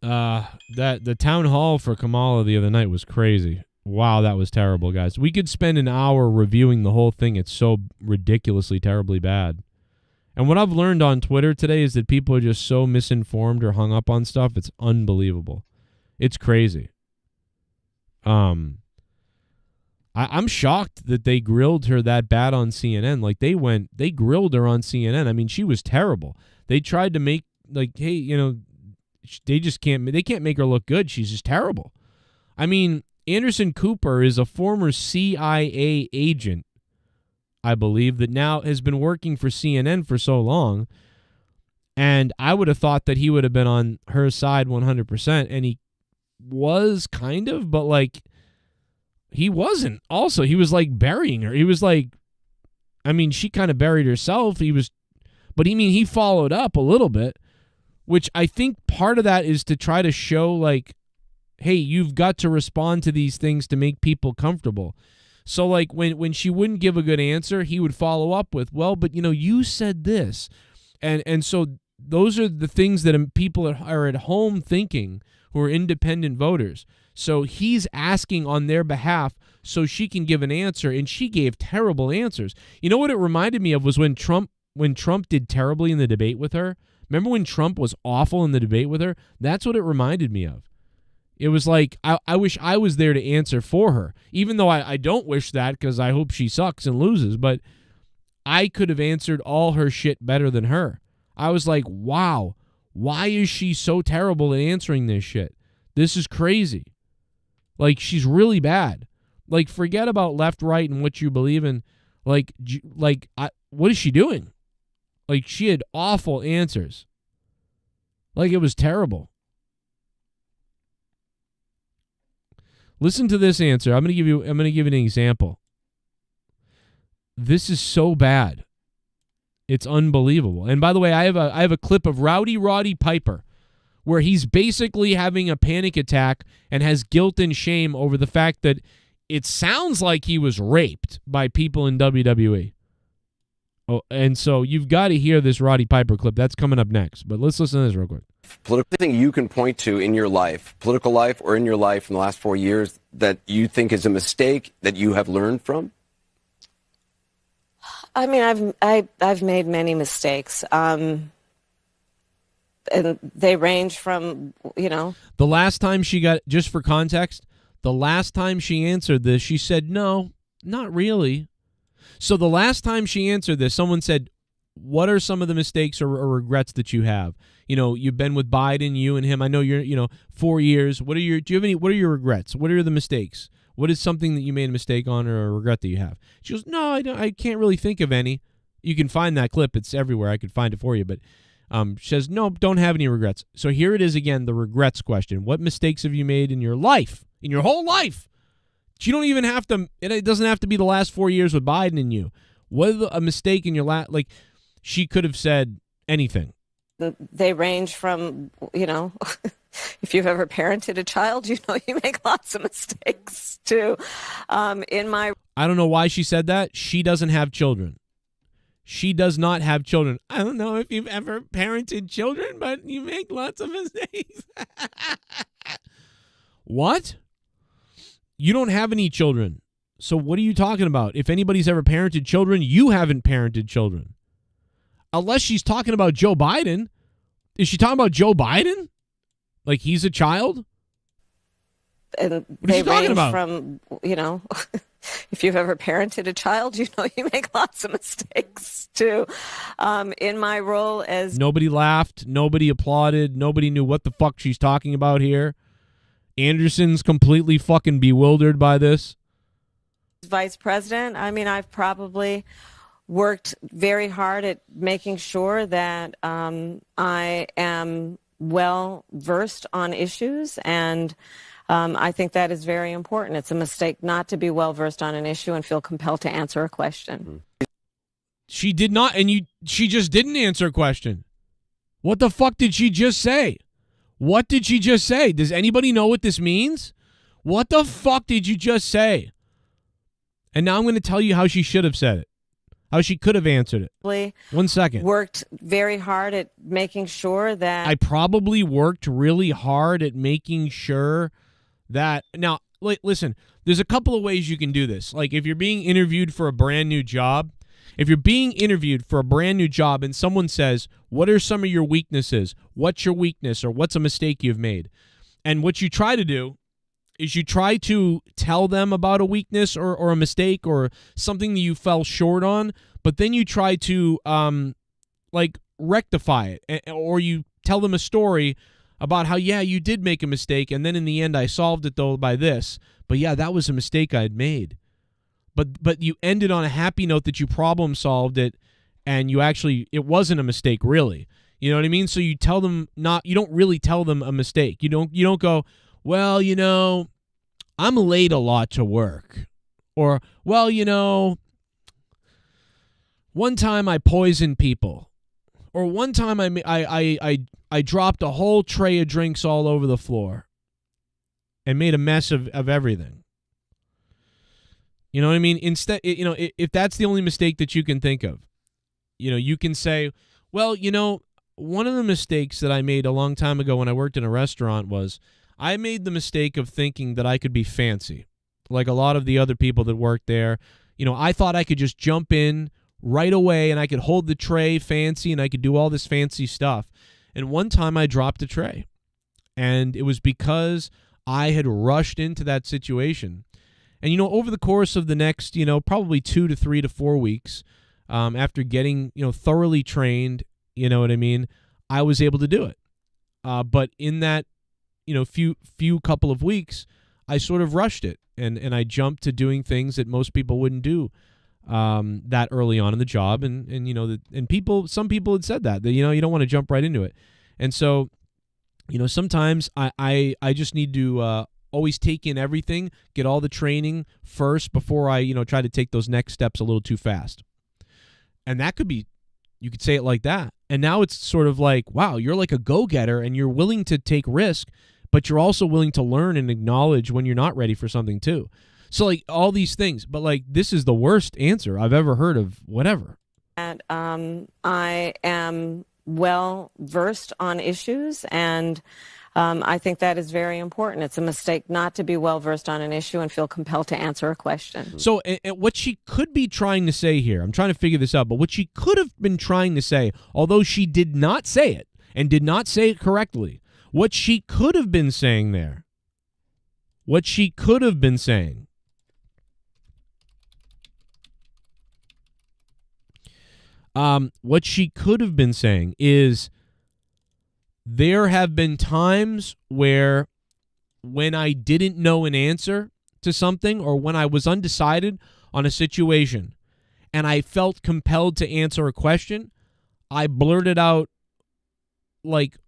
S5: The town hall for Kamala the other night was crazy. Wow, that was terrible, guys. We could spend an hour reviewing the whole thing. It's so ridiculously, terribly bad. And what I've learned on Twitter today is that people are just so misinformed or hung up on stuff. It's unbelievable. It's crazy. I'm shocked that they grilled her that bad on CNN. Like they grilled her on CNN. I mean, she was terrible. They tried to make hey, they can't make her look good. She's just terrible. I mean, Anderson Cooper is a former CIA agent, I believe, that now has been working for CNN for so long. And I would have thought that he would have been on her side 100%. And he was kind of, but he wasn't. Also, he was burying her. He was she kind of buried herself. He followed up a little bit, which I think part of that is to try to show hey, you've got to respond to these things to make people comfortable. So when she wouldn't give a good answer, he would follow up with, well, but you said this. And so those are the things that people are at home thinking who are independent voters. So he's asking on their behalf so she can give an answer, and she gave terrible answers. You know what it reminded me of was when Trump did terribly in the debate with her. Remember when Trump was awful in the debate with her? That's what it reminded me of. It was I wish I was there to answer for her, even though I don't wish that because I hope she sucks and loses, but I could have answered all her shit better than her. I was like, wow, why is she so terrible at answering this shit? This is crazy. She's really bad. Forget about left, right, and what you believe in. What is she doing? She had awful answers. It was terrible. Listen to this answer. I'm gonna give you an example. This is so bad. It's unbelievable. And by the way, I have a clip of Rowdy Roddy Piper where he's basically having a panic attack and has guilt and shame over the fact that it sounds like he was raped by people in WWE. Oh, and so you've got to hear this Roddy Piper clip. That's coming up next. But let's listen to this real quick.
S14: Political thing you can point to in your life, political life or in your life in the last 4 years that you think is a mistake that you have learned from?
S15: I mean, I've made many mistakes, and they range from
S5: The last time she got, just for context, the last time she answered this, she said no, not really. So the last time she answered this, someone said, what are some of the mistakes or regrets that you have? You've been with Biden, you and him. I know you're, 4 years. What are your regrets? What are the mistakes? What is something that you made a mistake on or a regret that you have? She goes, no, I can't really think of any. You can find that clip. It's everywhere. I could find it for you. But she says, no, don't have any regrets. So here it is again, the regrets question. What mistakes have you made in your life, in your whole life? You don't even have to, it doesn't have to be the last 4 years with Biden and you. What is a mistake in your life? She could have said anything.
S15: They range from, if you've ever parented a child, you make lots of mistakes too. I
S5: don't know why she said that. She doesn't have children. She does not have children. I don't know if you've ever parented children, but you make lots of mistakes. What? You don't have any children. So what are you talking about? If anybody's ever parented children, you haven't parented children. Unless she's talking about Joe Biden. Is she talking about Joe Biden? Like he's a child?
S15: and
S5: What is
S15: they
S5: she talking
S15: range
S5: about?
S15: from, if you've ever parented a child, you make lots of mistakes too. In my role as
S5: Nobody laughed. Nobody applauded. Nobody knew what the fuck she's talking about here. Anderson's completely fucking bewildered by this.
S15: vice president, I've probably worked very hard at making sure that I am well versed on issues, and I think that is very important. It's a mistake not to be well versed on an issue and feel compelled to answer a question.
S5: She did not, and she just didn't answer a question. What the fuck did she just say? What did she just say? Does anybody know what this means? What the fuck did you just say? And now I'm going to tell you how she should have said it. How she could have answered it. 1 second.
S15: Worked very hard at making sure that
S5: I probably worked really hard at making sure that... Now, listen, there's a couple of ways you can do this. Like, if you're being interviewed for a brand new job, and someone says, what are some of your weaknesses? What's your weakness? Or what's a mistake you've made? And what you try to do is you try to tell them about a weakness or a mistake or something that you fell short on, but then you try to rectify it, or you tell them a story about how, yeah, you did make a mistake, and then in the end I solved it though by this. But yeah, that was a mistake I'd made. But you ended on a happy note that you problem solved it, and it wasn't a mistake really. You know what I mean? So you tell them you don't really tell them a mistake. You don't go, well, I'm late a lot to work. Or, well, one time I poisoned people. Or one time I dropped a whole tray of drinks all over the floor and made a mess of everything. You know what I mean? Instead, if that's the only mistake that you can think of, you can say, well, one of the mistakes that I made a long time ago when I worked in a restaurant was I made the mistake of thinking that I could be fancy, like a lot of the other people that worked there. I thought I could just jump in right away and I could hold the tray fancy and I could do all this fancy stuff. And one time I dropped a tray, and it was because I had rushed into that situation. And, over the course of the next, probably 2 to 3 to 4 weeks, after getting, thoroughly trained, you know what I mean, I was able to do it. But in that, few couple of weeks, I sort of rushed it, and I jumped to doing things that most people wouldn't do that early on in the job. And some people had said that you don't want to jump right into it. And so, sometimes I just need to always take in everything, get all the training first before I, try to take those next steps a little too fast. And that could be, you could say it like that. And now it's sort of like, wow, you're like a go-getter and you're willing to take risk, but you're also willing to learn and acknowledge when you're not ready for something too. So like all these things, but like this is the worst answer I've ever heard of whatever.
S15: And I am well versed on issues, and I think that is very important. It's a mistake not to be well versed on an issue and feel compelled to answer a question.
S5: So what she could be trying to say here, I'm trying to figure this out, but what she could have been trying to say, although she did not say it and did not say it correctly, what she could have been saying there, what she could have been saying is, there have been times where when I didn't know an answer to something, or when I was undecided on a situation and I felt compelled to answer a question, I blurted out like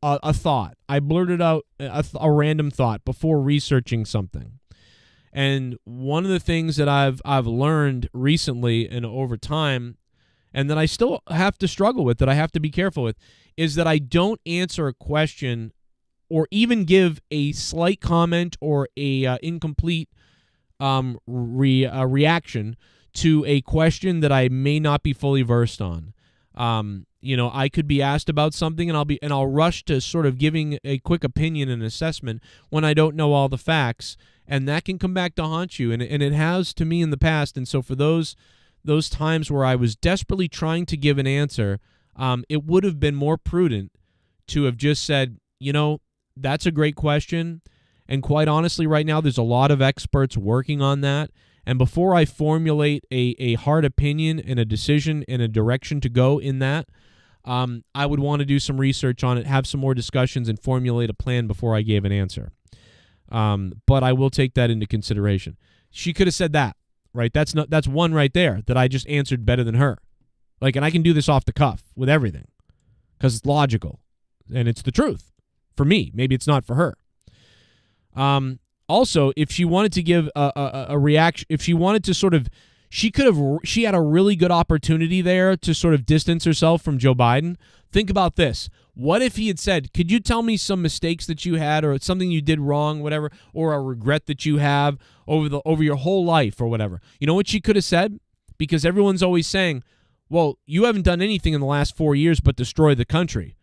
S5: a thought. I blurted out a random thought before researching something. And one of the things that I've learned recently and over time, and that I still have to struggle with, that I have to be careful with, is that I don't answer a question or even give a slight comment or a incomplete reaction to a question that I may not be fully versed on. I could be asked about something and I'll rush to sort of giving a quick opinion and assessment when I don't know all the facts, and that can come back to haunt you, and it has to me in the past. And so for those times where I was desperately trying to give an answer, it would have been more prudent to have just said, that's a great question, And quite honestly, right now, there's a lot of experts working on that. And before I formulate a hard opinion and a decision and a direction to go in that, I would want to do some research on it, have some more discussions, and formulate a plan before I gave an answer. But I will take that into consideration. She could have said that, right? That's one right there that I just answered better than her. Like, and I can do this off the cuff with everything because it's logical and it's the truth for me. Maybe it's not for her. Also, if she wanted to give a reaction, if she wanted to sort of, she had a really good opportunity there to sort of distance herself from Joe Biden. Think about this. What if he had said, could you tell me some mistakes that you had or something you did wrong, whatever, or a regret that you have over your whole life or whatever? You know what she could have said? Because everyone's always saying, well, you haven't done anything in the last 4 years but destroy the country.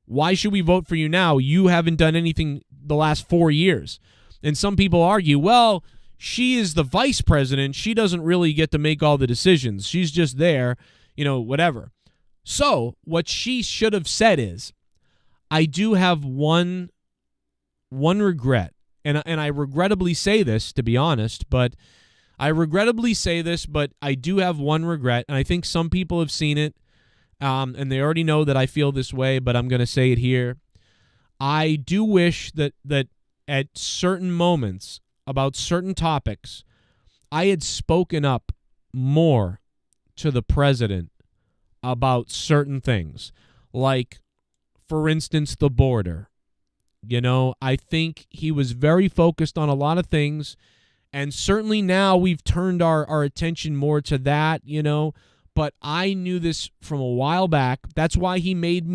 S5: Why should we vote for you now? You haven't done anything the last 4 years. And some people argue, well, she is the vice president. She doesn't really get to make all the decisions. She's just there, whatever. So what she should have said is, I do have one regret. And I regrettably say this, to be honest, but I do have one regret. And I think some people have seen it, and they already know that I feel this way, but I'm going to say it here. I do wish that at certain moments about certain topics, I had spoken up more to the president about certain things. Like, for instance, the border. I think he was very focused on a lot of things, and certainly now we've turned our attention more to that, but I knew this from a while back. That's why he gave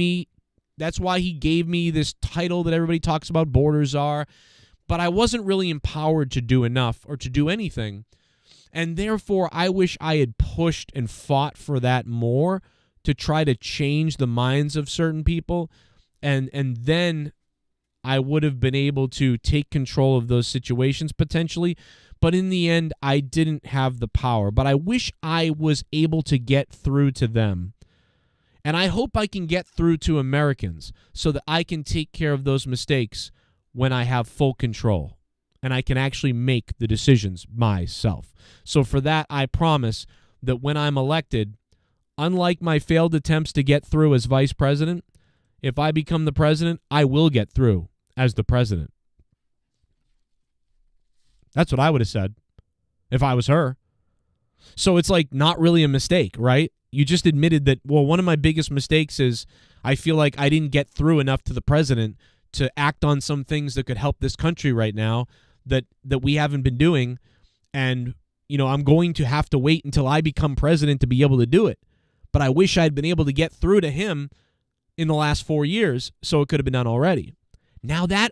S5: me this title that everybody talks about, Borders Czar. But I wasn't really empowered to do enough or to do anything. And therefore, I wish I had pushed and fought for that more to try to change the minds of certain people. And then I would have been able to take control of those situations potentially. But in the end, I didn't have the power. But I wish I was able to get through to them. And I hope I can get through to Americans so that I can take care of those mistakes when I have full control and I can actually make the decisions myself. So for that, I promise that when I'm elected, unlike my failed attempts to get through as vice president, if I become the president, I will get through as the president. That's what I would have said if I was her. So it's like not really a mistake, right? You just admitted that, well, one of my biggest mistakes is I feel like I didn't get through enough to the president to act on some things that could help this country right now that we haven't been doing. And, I'm going to have to wait until I become president to be able to do it. But I wish I'd been able to get through to him in the last 4 years so it could have been done already. Now that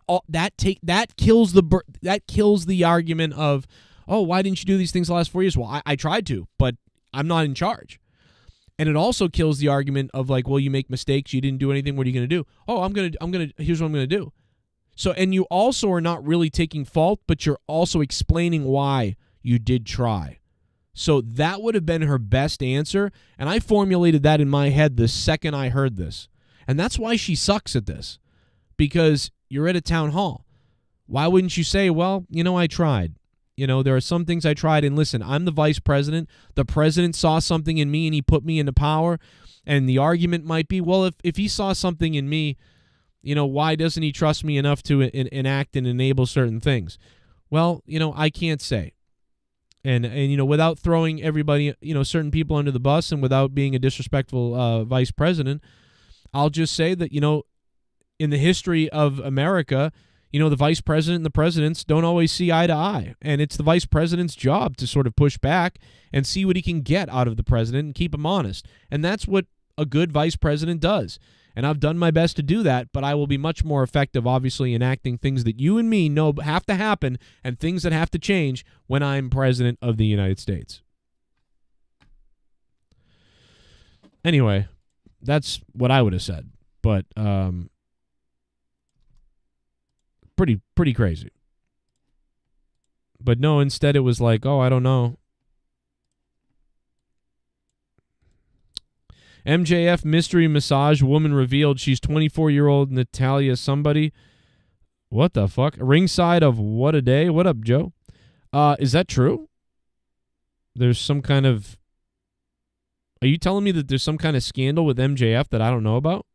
S5: kills the argument of, oh, why didn't you do these things the last 4 years? Well, I tried to, but I'm not in charge. And it also kills the argument of like, well, you make mistakes, you didn't do anything, what are you going to do? Oh, here's what I'm going to do. So, and you also are not really taking fault, but you're also explaining why you did try. So that would have been her best answer, and I formulated that in my head the second I heard this. And that's why she sucks at this, because you're at a town hall. Why wouldn't you say, well, I tried. There are some things I tried, and listen, I'm the vice president. The president saw something in me, and he put me into power. And the argument might be, well, if he saw something in me, why doesn't he trust me enough to enact and enable certain things? Well, I can't say. And without throwing everybody, certain people under the bus and without being a disrespectful vice president, I'll just say that, in the history of America, the vice president and the presidents don't always see eye to eye. And it's the vice president's job to sort of push back and see what he can get out of the president and keep him honest. And that's what a good vice president does. And I've done my best to do that, but I will be much more effective, obviously, enacting things that you and me know have to happen and things that have to change when I'm president of the United States. Anyway, that's what I would have said. But pretty crazy. But no, instead it was like, oh, I don't know. MJF mystery massage woman revealed she's 24-year-old Natalia somebody. What the fuck? Ringside of What a Day? What up, Joe? Is that true? There's some kind of... Are you telling me that there's some kind of scandal with MJF that I don't know about?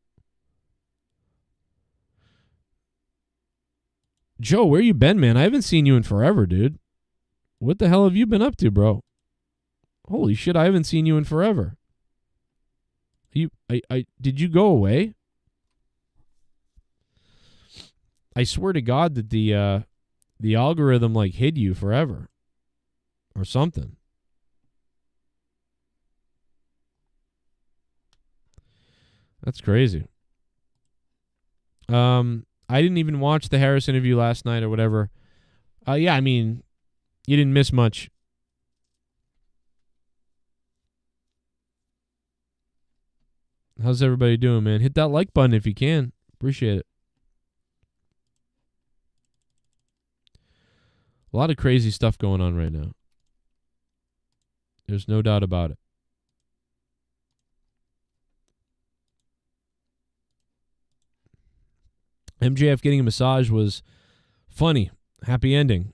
S5: Joe, where you been, man? I haven't seen you in forever, dude. What the hell have you been up to, bro? Holy shit, I haven't seen you in forever. Did you go away? I swear to God that the algorithm like hid you forever or something. That's crazy. I didn't even watch the Harris interview last night or whatever. Yeah, I mean, you didn't miss much. How's everybody doing, man? Hit that like button if you can. Appreciate it. A lot of crazy stuff going on right now. There's no doubt about it. MJF getting a massage was funny. Happy ending.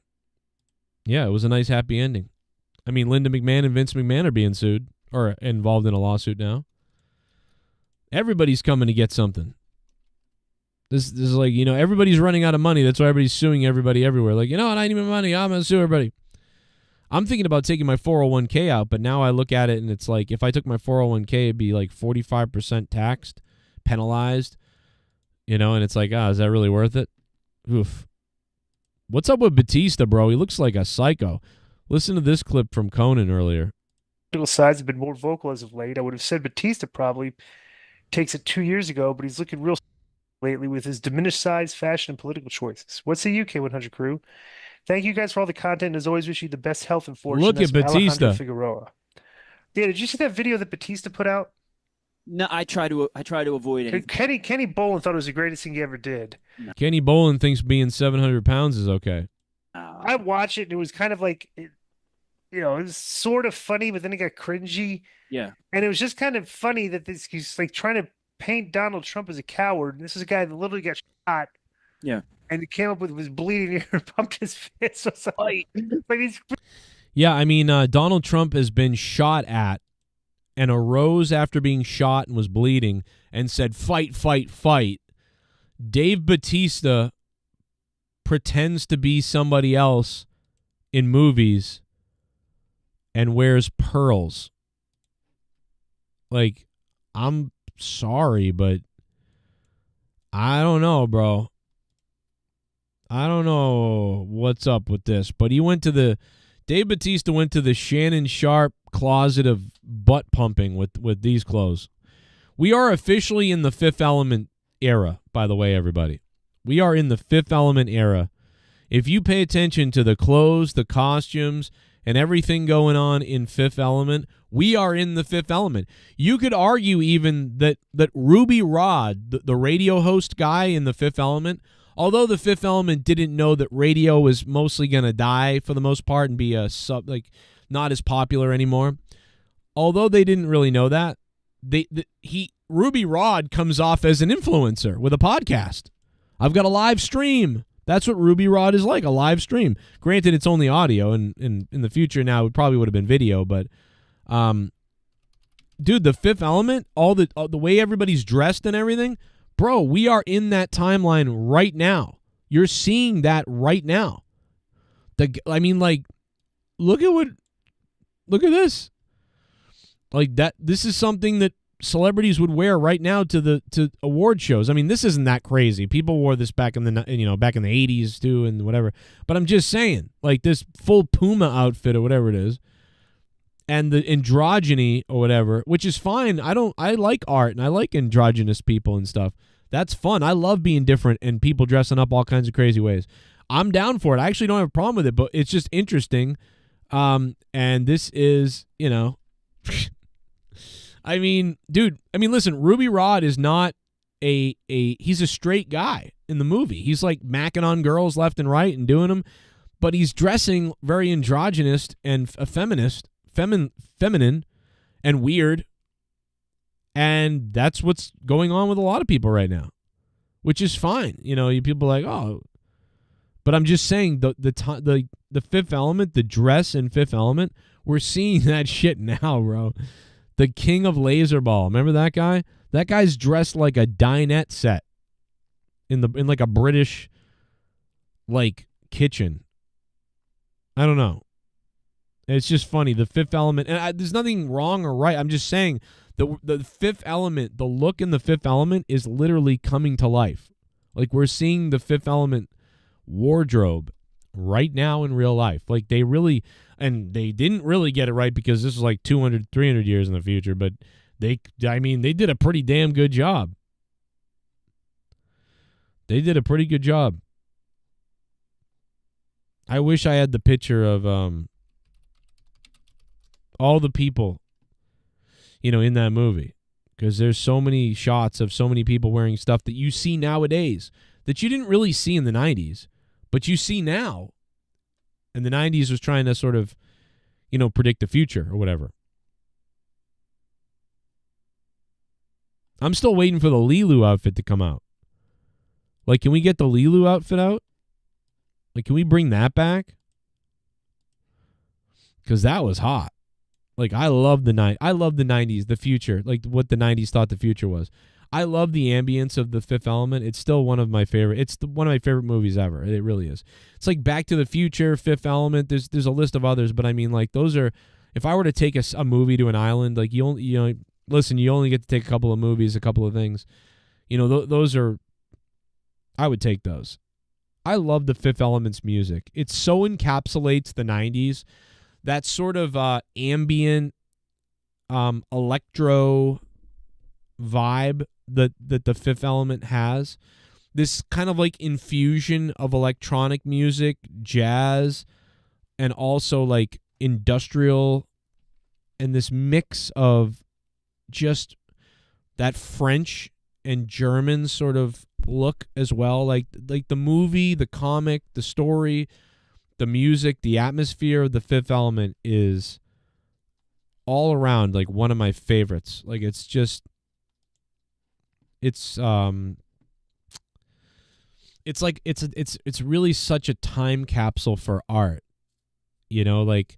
S5: Yeah, it was a nice happy ending. I mean, Linda McMahon and Vince McMahon are being sued or involved in a lawsuit now. Everybody's coming to get something. This is like, you know, everybody's running out of money. That's why everybody's suing everybody everywhere. Like, you know what? I need my money. I'm going to sue everybody. I'm thinking about taking my 401k out, but now I look at it and it's like if I took my 401k, it'd be like 45% taxed, penalized, you know, and it's like, is that really worth it? Oof. What's up with Batista, bro? He looks like a psycho. Listen to this clip from Conan earlier.
S16: Political sides have been more vocal as of late. I would have said Batista probably takes it 2 years ago, but he's looking real lately with his diminished size, fashion, and political choices. What's the UK100 crew? Thank you guys for all the content, and as always, wish you the best health and fortune.
S5: Look at Batista.
S16: Figueroa. Yeah, did you see that video that Batista put out?
S17: No, I try to avoid it.
S16: Kenny Bolin thought it was the greatest thing he ever did.
S17: No.
S5: Kenny Bolin thinks being 700 pounds is okay.
S16: I watched it, and it was kind of like, you know, it was sort of funny, but then it got cringy.
S17: Yeah.
S16: And it was just kind of funny that he's like trying to paint Donald Trump as a coward. And this is a guy that literally got shot.
S17: Yeah.
S16: And he came up with was bleeding ear and pumped his fist. So like he's...
S5: Yeah, I mean, Donald Trump has been shot at and arose after being shot and was bleeding and said, fight, fight, fight. Dave Batista pretends to be somebody else in movies and wears pearls. Like, I'm sorry, but I don't know, bro. I don't know what's up with this, but Dave Batista went to the Shannon Sharp closet of butt pumping with these clothes. We are officially in the Fifth Element era, by the way, everybody. We are in the Fifth Element era. If you pay attention to the clothes, the costumes, and everything going on in Fifth Element, we are in the Fifth Element. You could argue even that Ruby Rod, the radio host guy in the Fifth Element, although the Fifth Element didn't know that radio was mostly going to die for the most part and be not as popular anymore, although they didn't really know that, Ruby Rod comes off as an influencer with a podcast. I've got a live stream. That's what Ruby Rod is like, a live stream. Granted, it's only audio, and in the future now it probably would have been video, but dude, the Fifth Element, all the way everybody's dressed and everything, bro, we are in that timeline right now. You're seeing that right now. I mean, like, look at this. Like that, this is something that celebrities would wear right now to award shows. I mean, this isn't that crazy. People wore this back in the 80s too and whatever. But I'm just saying, like this full Puma outfit or whatever it is, and the androgyny or whatever, which is fine. I like art and I like androgynous people and stuff. That's fun. I love being different and people dressing up all kinds of crazy ways. I'm down for it. I actually don't have a problem with it, but it's just interesting. And this is, I mean, dude, listen, Ruby Rod is not he's a straight guy in the movie. He's like macking on girls left and right and doing them, but he's dressing very androgynous and feminine and weird. And that's what's going on with a lot of people right now, which is fine. People are like, oh, But I'm just saying the Fifth Element, the dress in Fifth Element, we're seeing that shit now, bro. The king of Laserball. Remember that guy? That guy's dressed like a dinette set in like a British like kitchen. I don't know. It's just funny. The Fifth Element, and there's nothing wrong or right. I'm just saying the Fifth Element, the look in the Fifth Element is literally coming to life. Like we're seeing the Fifth Element wardrobe right now in real life. Like they really, and they didn't really get it right because this is like 200, 300 years in the future, but they did a pretty damn good job. They did a pretty good job. I wish I had the picture of all the people, in that movie, because there's so many shots of so many people wearing stuff that you see nowadays that you didn't really see in the 90s, but you see now. And the 90s was trying to sort of, predict the future or whatever. I'm still waiting for the Lilu outfit to come out. Like, can we get the Lilu outfit out? Like, can we bring that back? Because that was hot. Like, I love the 90s, the future, like what the 90s thought the future was. I love the ambience of the Fifth Element. It's still one of my favorite. It's one of my favorite movies ever. It really is. It's like Back to the Future, Fifth Element. There's a list of others, but I mean, like, those are. If I were to take a movie to an island, like you only get to take a couple of movies, a couple of things. Those are. I would take those. I love the Fifth Element's music. It so encapsulates the 90s. That sort of ambient electro vibe that the Fifth Element has. This kind of like infusion of electronic music, jazz, and also like industrial, and this mix of just that French and German sort of look as well. Like the movie, the comic, the story, the music, the atmosphere of the Fifth Element is all around like one of my favorites. Like it's really such a time capsule for art. Like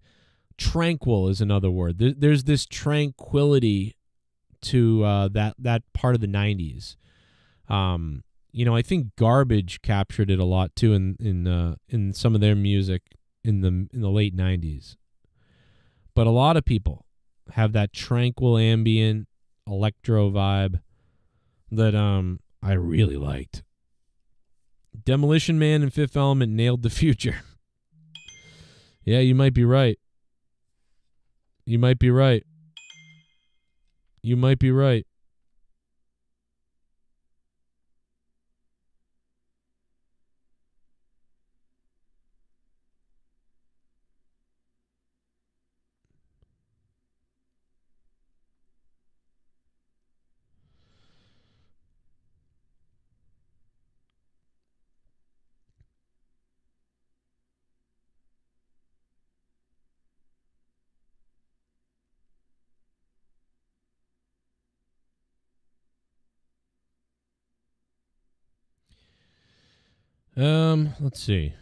S5: tranquil is another word. There's this tranquility to that part of the 90s. I think Garbage captured it a lot too in some of their music in the late 90s. But a lot of people have that tranquil ambient electro vibe that I really liked. Demolition Man and Fifth Element nailed the future. Yeah, you might be right. You might be right. You might be right. Let's see.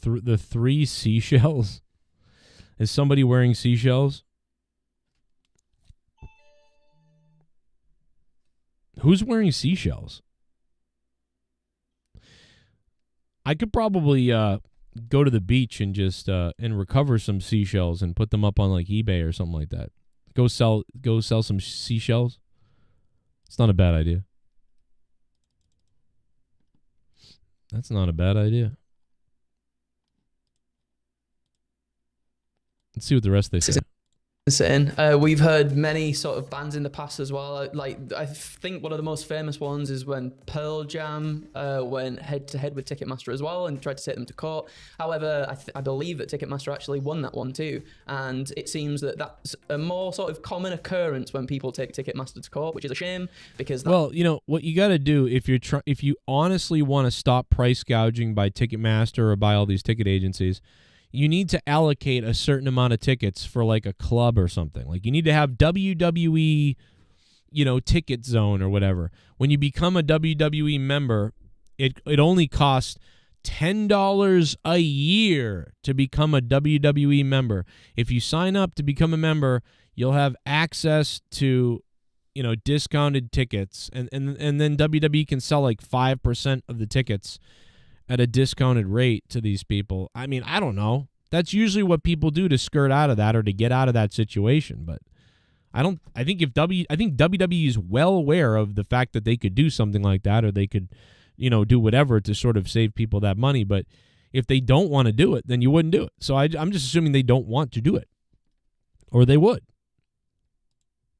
S5: The three seashells? Is somebody wearing seashells? Who's wearing seashells? I could probably go to the beach and just and recover some seashells and put them up on like eBay or something like that. Go sell some seashells. It's not a bad idea. That's not a bad idea. Let's see what the rest they say.
S8: insane. We've heard many sort of bands in the past as well. Like, I think one of the most famous ones is when Pearl Jam went head to head with Ticketmaster as well and tried to take them to court. However, I believe that Ticketmaster actually won that one too. And it seems that that's a more sort of common occurrence when people take Ticketmaster to court, which is a shame because.
S5: Well, you know what you got to do if you honestly want to stop price gouging by Ticketmaster or by all these ticket agencies. You need to allocate a certain amount of tickets for like a club or something. Like you need to have WWE, ticket zone or whatever. When you become a WWE member, it only costs $10 a year to become a WWE member. If you sign up to become a member, you'll have access to, discounted tickets, and then WWE can sell like 5% of the tickets at a discounted rate to these people. I mean, I don't know. That's usually what people do to skirt out of that or to get out of that situation. But I think WWE is well aware of the fact that they could do something like that, or they could, do whatever to sort of save people that money. But if they don't want to do it, then you wouldn't do it. So I'm just assuming they don't want to do it, or they would.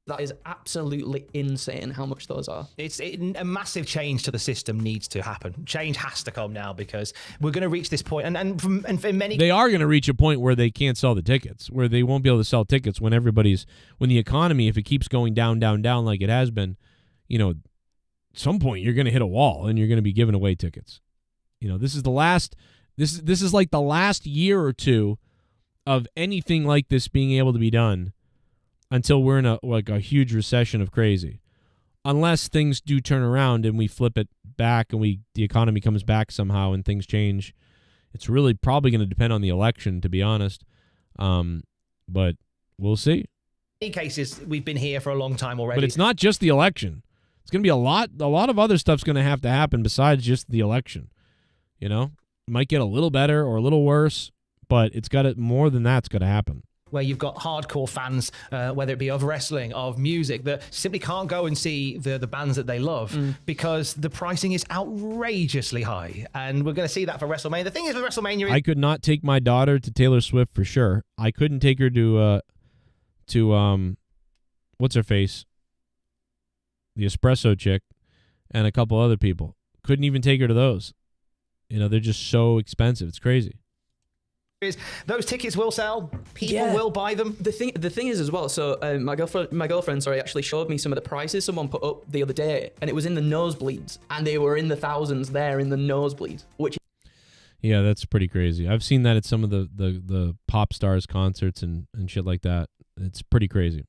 S8: That is absolutely insane how much those are.
S9: A massive change to the system needs to happen. Change has to come now because we're going to reach this point. And for many...
S5: They are going to reach a point where they can't sell the tickets, where they won't be able to sell tickets when the economy, if it keeps going down like it has been, at some point you're going to hit a wall and you're going to be giving away tickets. This is the last... This is like the last year or two of anything like this being able to be done, until we're in a huge recession of crazy. Unless things do turn around and we flip it back and the economy comes back somehow and things change. It's really probably going to depend on the election, to be honest. But we'll see.
S9: In many cases, we've been here for a long time already.
S5: But it's not just the election. It's going to be a lot of other stuff's going to have to happen besides just the election. It might get a little better or a little worse, but more than that's got to happen.
S9: Where you've got hardcore fans, whether it be of wrestling, of music, that simply can't go and see the bands that they love because the pricing is outrageously high. And we're going to see that for WrestleMania. The thing is with WrestleMania...
S5: I could not take my daughter to Taylor Swift for sure. I couldn't take her to what's her face? The Espresso chick and a couple other people. Couldn't even take her to those. They're just so expensive. It's crazy.
S9: Those tickets will sell. People will buy them.
S8: The thing is as well. So my girlfriend, actually showed me some of the prices someone put up the other day, and it was in the nosebleeds, and they were in the thousands there in the nosebleeds.
S5: Yeah, that's pretty crazy. I've seen that at some of the pop stars concerts and shit like that. It's pretty crazy.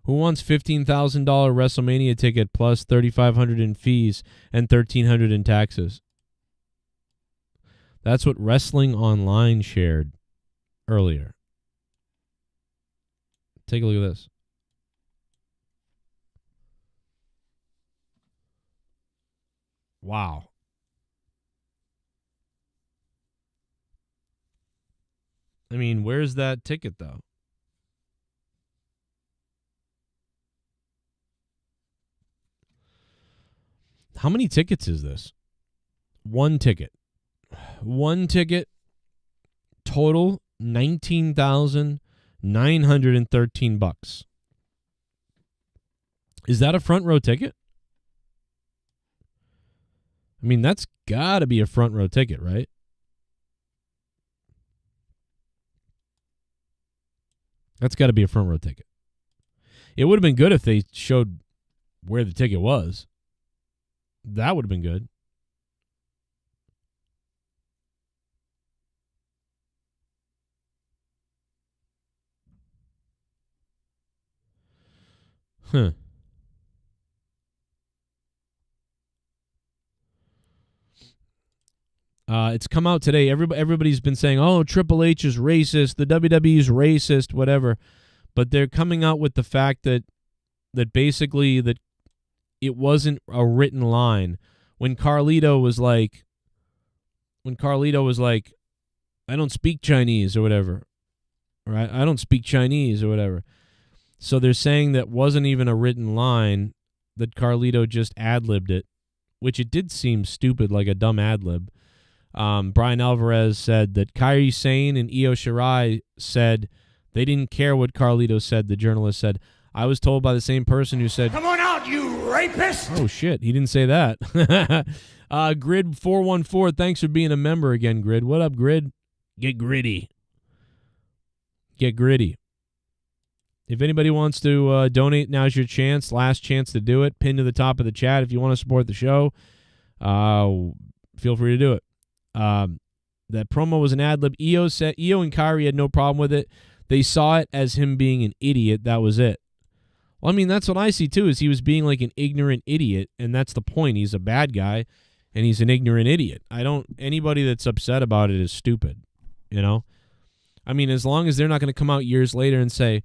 S5: Who wants $15,000 WrestleMania ticket plus $3,500 in fees and $1,300 in taxes? That's what Wrestling Online shared earlier. Take a look at this. Wow. I mean, where's that ticket, though? How many tickets is this? One ticket. One ticket, total $19,913. Is that a front row ticket? I mean, that's got to be a front row ticket, right? That's got to be a front row ticket. It would have been good if they showed where the ticket was. That would have been good. Huh. It's come out today. Everybody's been saying, "Oh, Triple H is racist. The WWE is racist. Whatever," but they're coming out with the fact that basically that it wasn't a written line. When Carlito was like, "I don't speak Chinese" or whatever, right? I don't speak Chinese or whatever. So they're saying that wasn't even a written line, that Carlito just ad-libbed it, which it did seem stupid, like a dumb ad-lib. Brian Alvarez said that Kairi Sane and Io Shirai said They didn't care what Carlito said. The journalist said, I was told by the same person who said,
S6: Come on out, you rapist!
S5: oh, shit. He didn't say that. Grid414, thanks for being a member again, Grid. What up, Grid? Get gritty. Get gritty. If anybody wants to donate, now's your chance. Last chance to do it. Pin to the top of the chat if you want to support the show. Feel free to do it. That promo was an ad-lib. EO and Kyrie had no problem with it. They saw it as him being an idiot. That was it. Well, I mean, that's what I see, too, is he was being like an ignorant idiot, and that's the point. He's a bad guy, and he's an ignorant idiot. Anybody that's upset about it is stupid, you know? I mean, as long as they're not going to come out years later and say,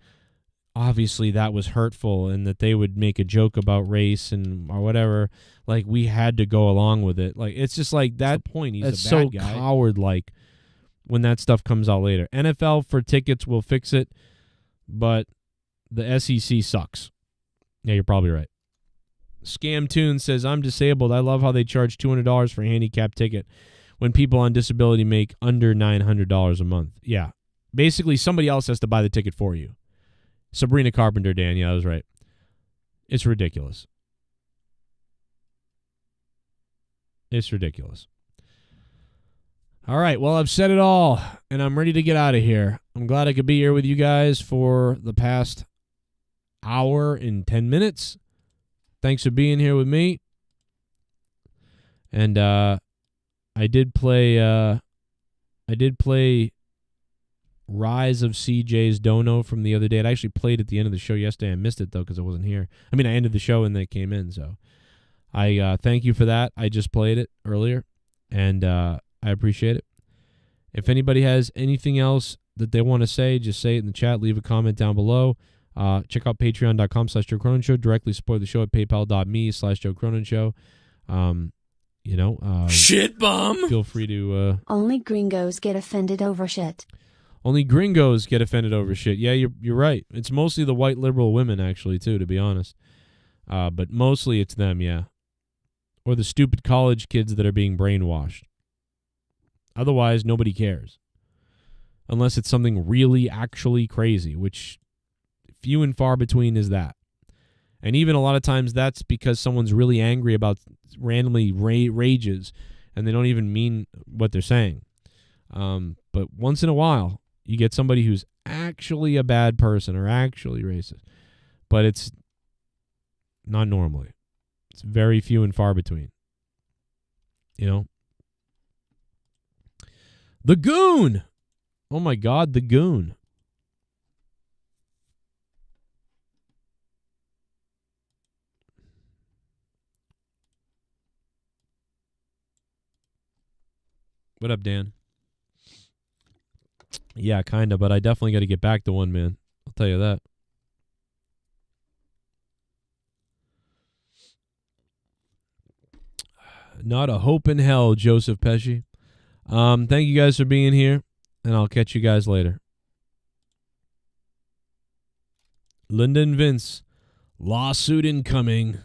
S5: obviously that was hurtful, and that they would make a joke about race and or whatever, like, we had to go along with it. Like, it's just like that point. He's a bad guy. Coward-like when that stuff comes out later. NFL for tickets will fix it, but the SEC sucks. Yeah, you're probably right. Scam Tune says, I'm disabled. I love how they charge $200 for a handicap ticket when people on disability make under $900 a month. Yeah. Basically, somebody else has to buy the ticket for you. Sabrina Carpenter, Dan. Yeah, I was right. It's ridiculous. It's ridiculous. All right, well, I've said it all, and I'm ready to get out of here. I'm glad I could be here with you guys for the past hour and 10 minutes. Thanks for being here with me. And I did play Rise of CJ's Dono from the other day. It actually played at the end of the show yesterday. I missed it, though, because I wasn't here. I mean, I ended the show and they came in, so I thank you for that. I just played it earlier, and I appreciate it. If anybody has anything else that they want to say, just say it in the chat. Leave a comment down below. Check out patreon.com/Joe Cronin Show. Directly support the show at paypal.me/Joe Cronin Show.
S2: Shit bum.
S5: Feel free to...
S10: Only gringos get offended over shit.
S5: Only gringos get offended over shit. Yeah, you're right. It's mostly the white liberal women, actually, too, to be honest. But mostly it's them, yeah. Or the stupid college kids that are being brainwashed. Otherwise, nobody cares. Unless it's something really, actually crazy, which few and far between is that. And even a lot of times that's because someone's really angry about randomly rages, and they don't even mean what they're saying. But once in a while, you get somebody who's actually a bad person or actually racist. But it's not normally. It's very few and far between. You know? The Goon! Oh my God, the Goon. What up, Dan? Yeah, kind of, but I definitely got to get back to one, man. I'll tell you that. Not a hope in hell, Joseph Pesci. Thank you guys for being here, and I'll catch you guys later. Linda and Vince, lawsuit incoming.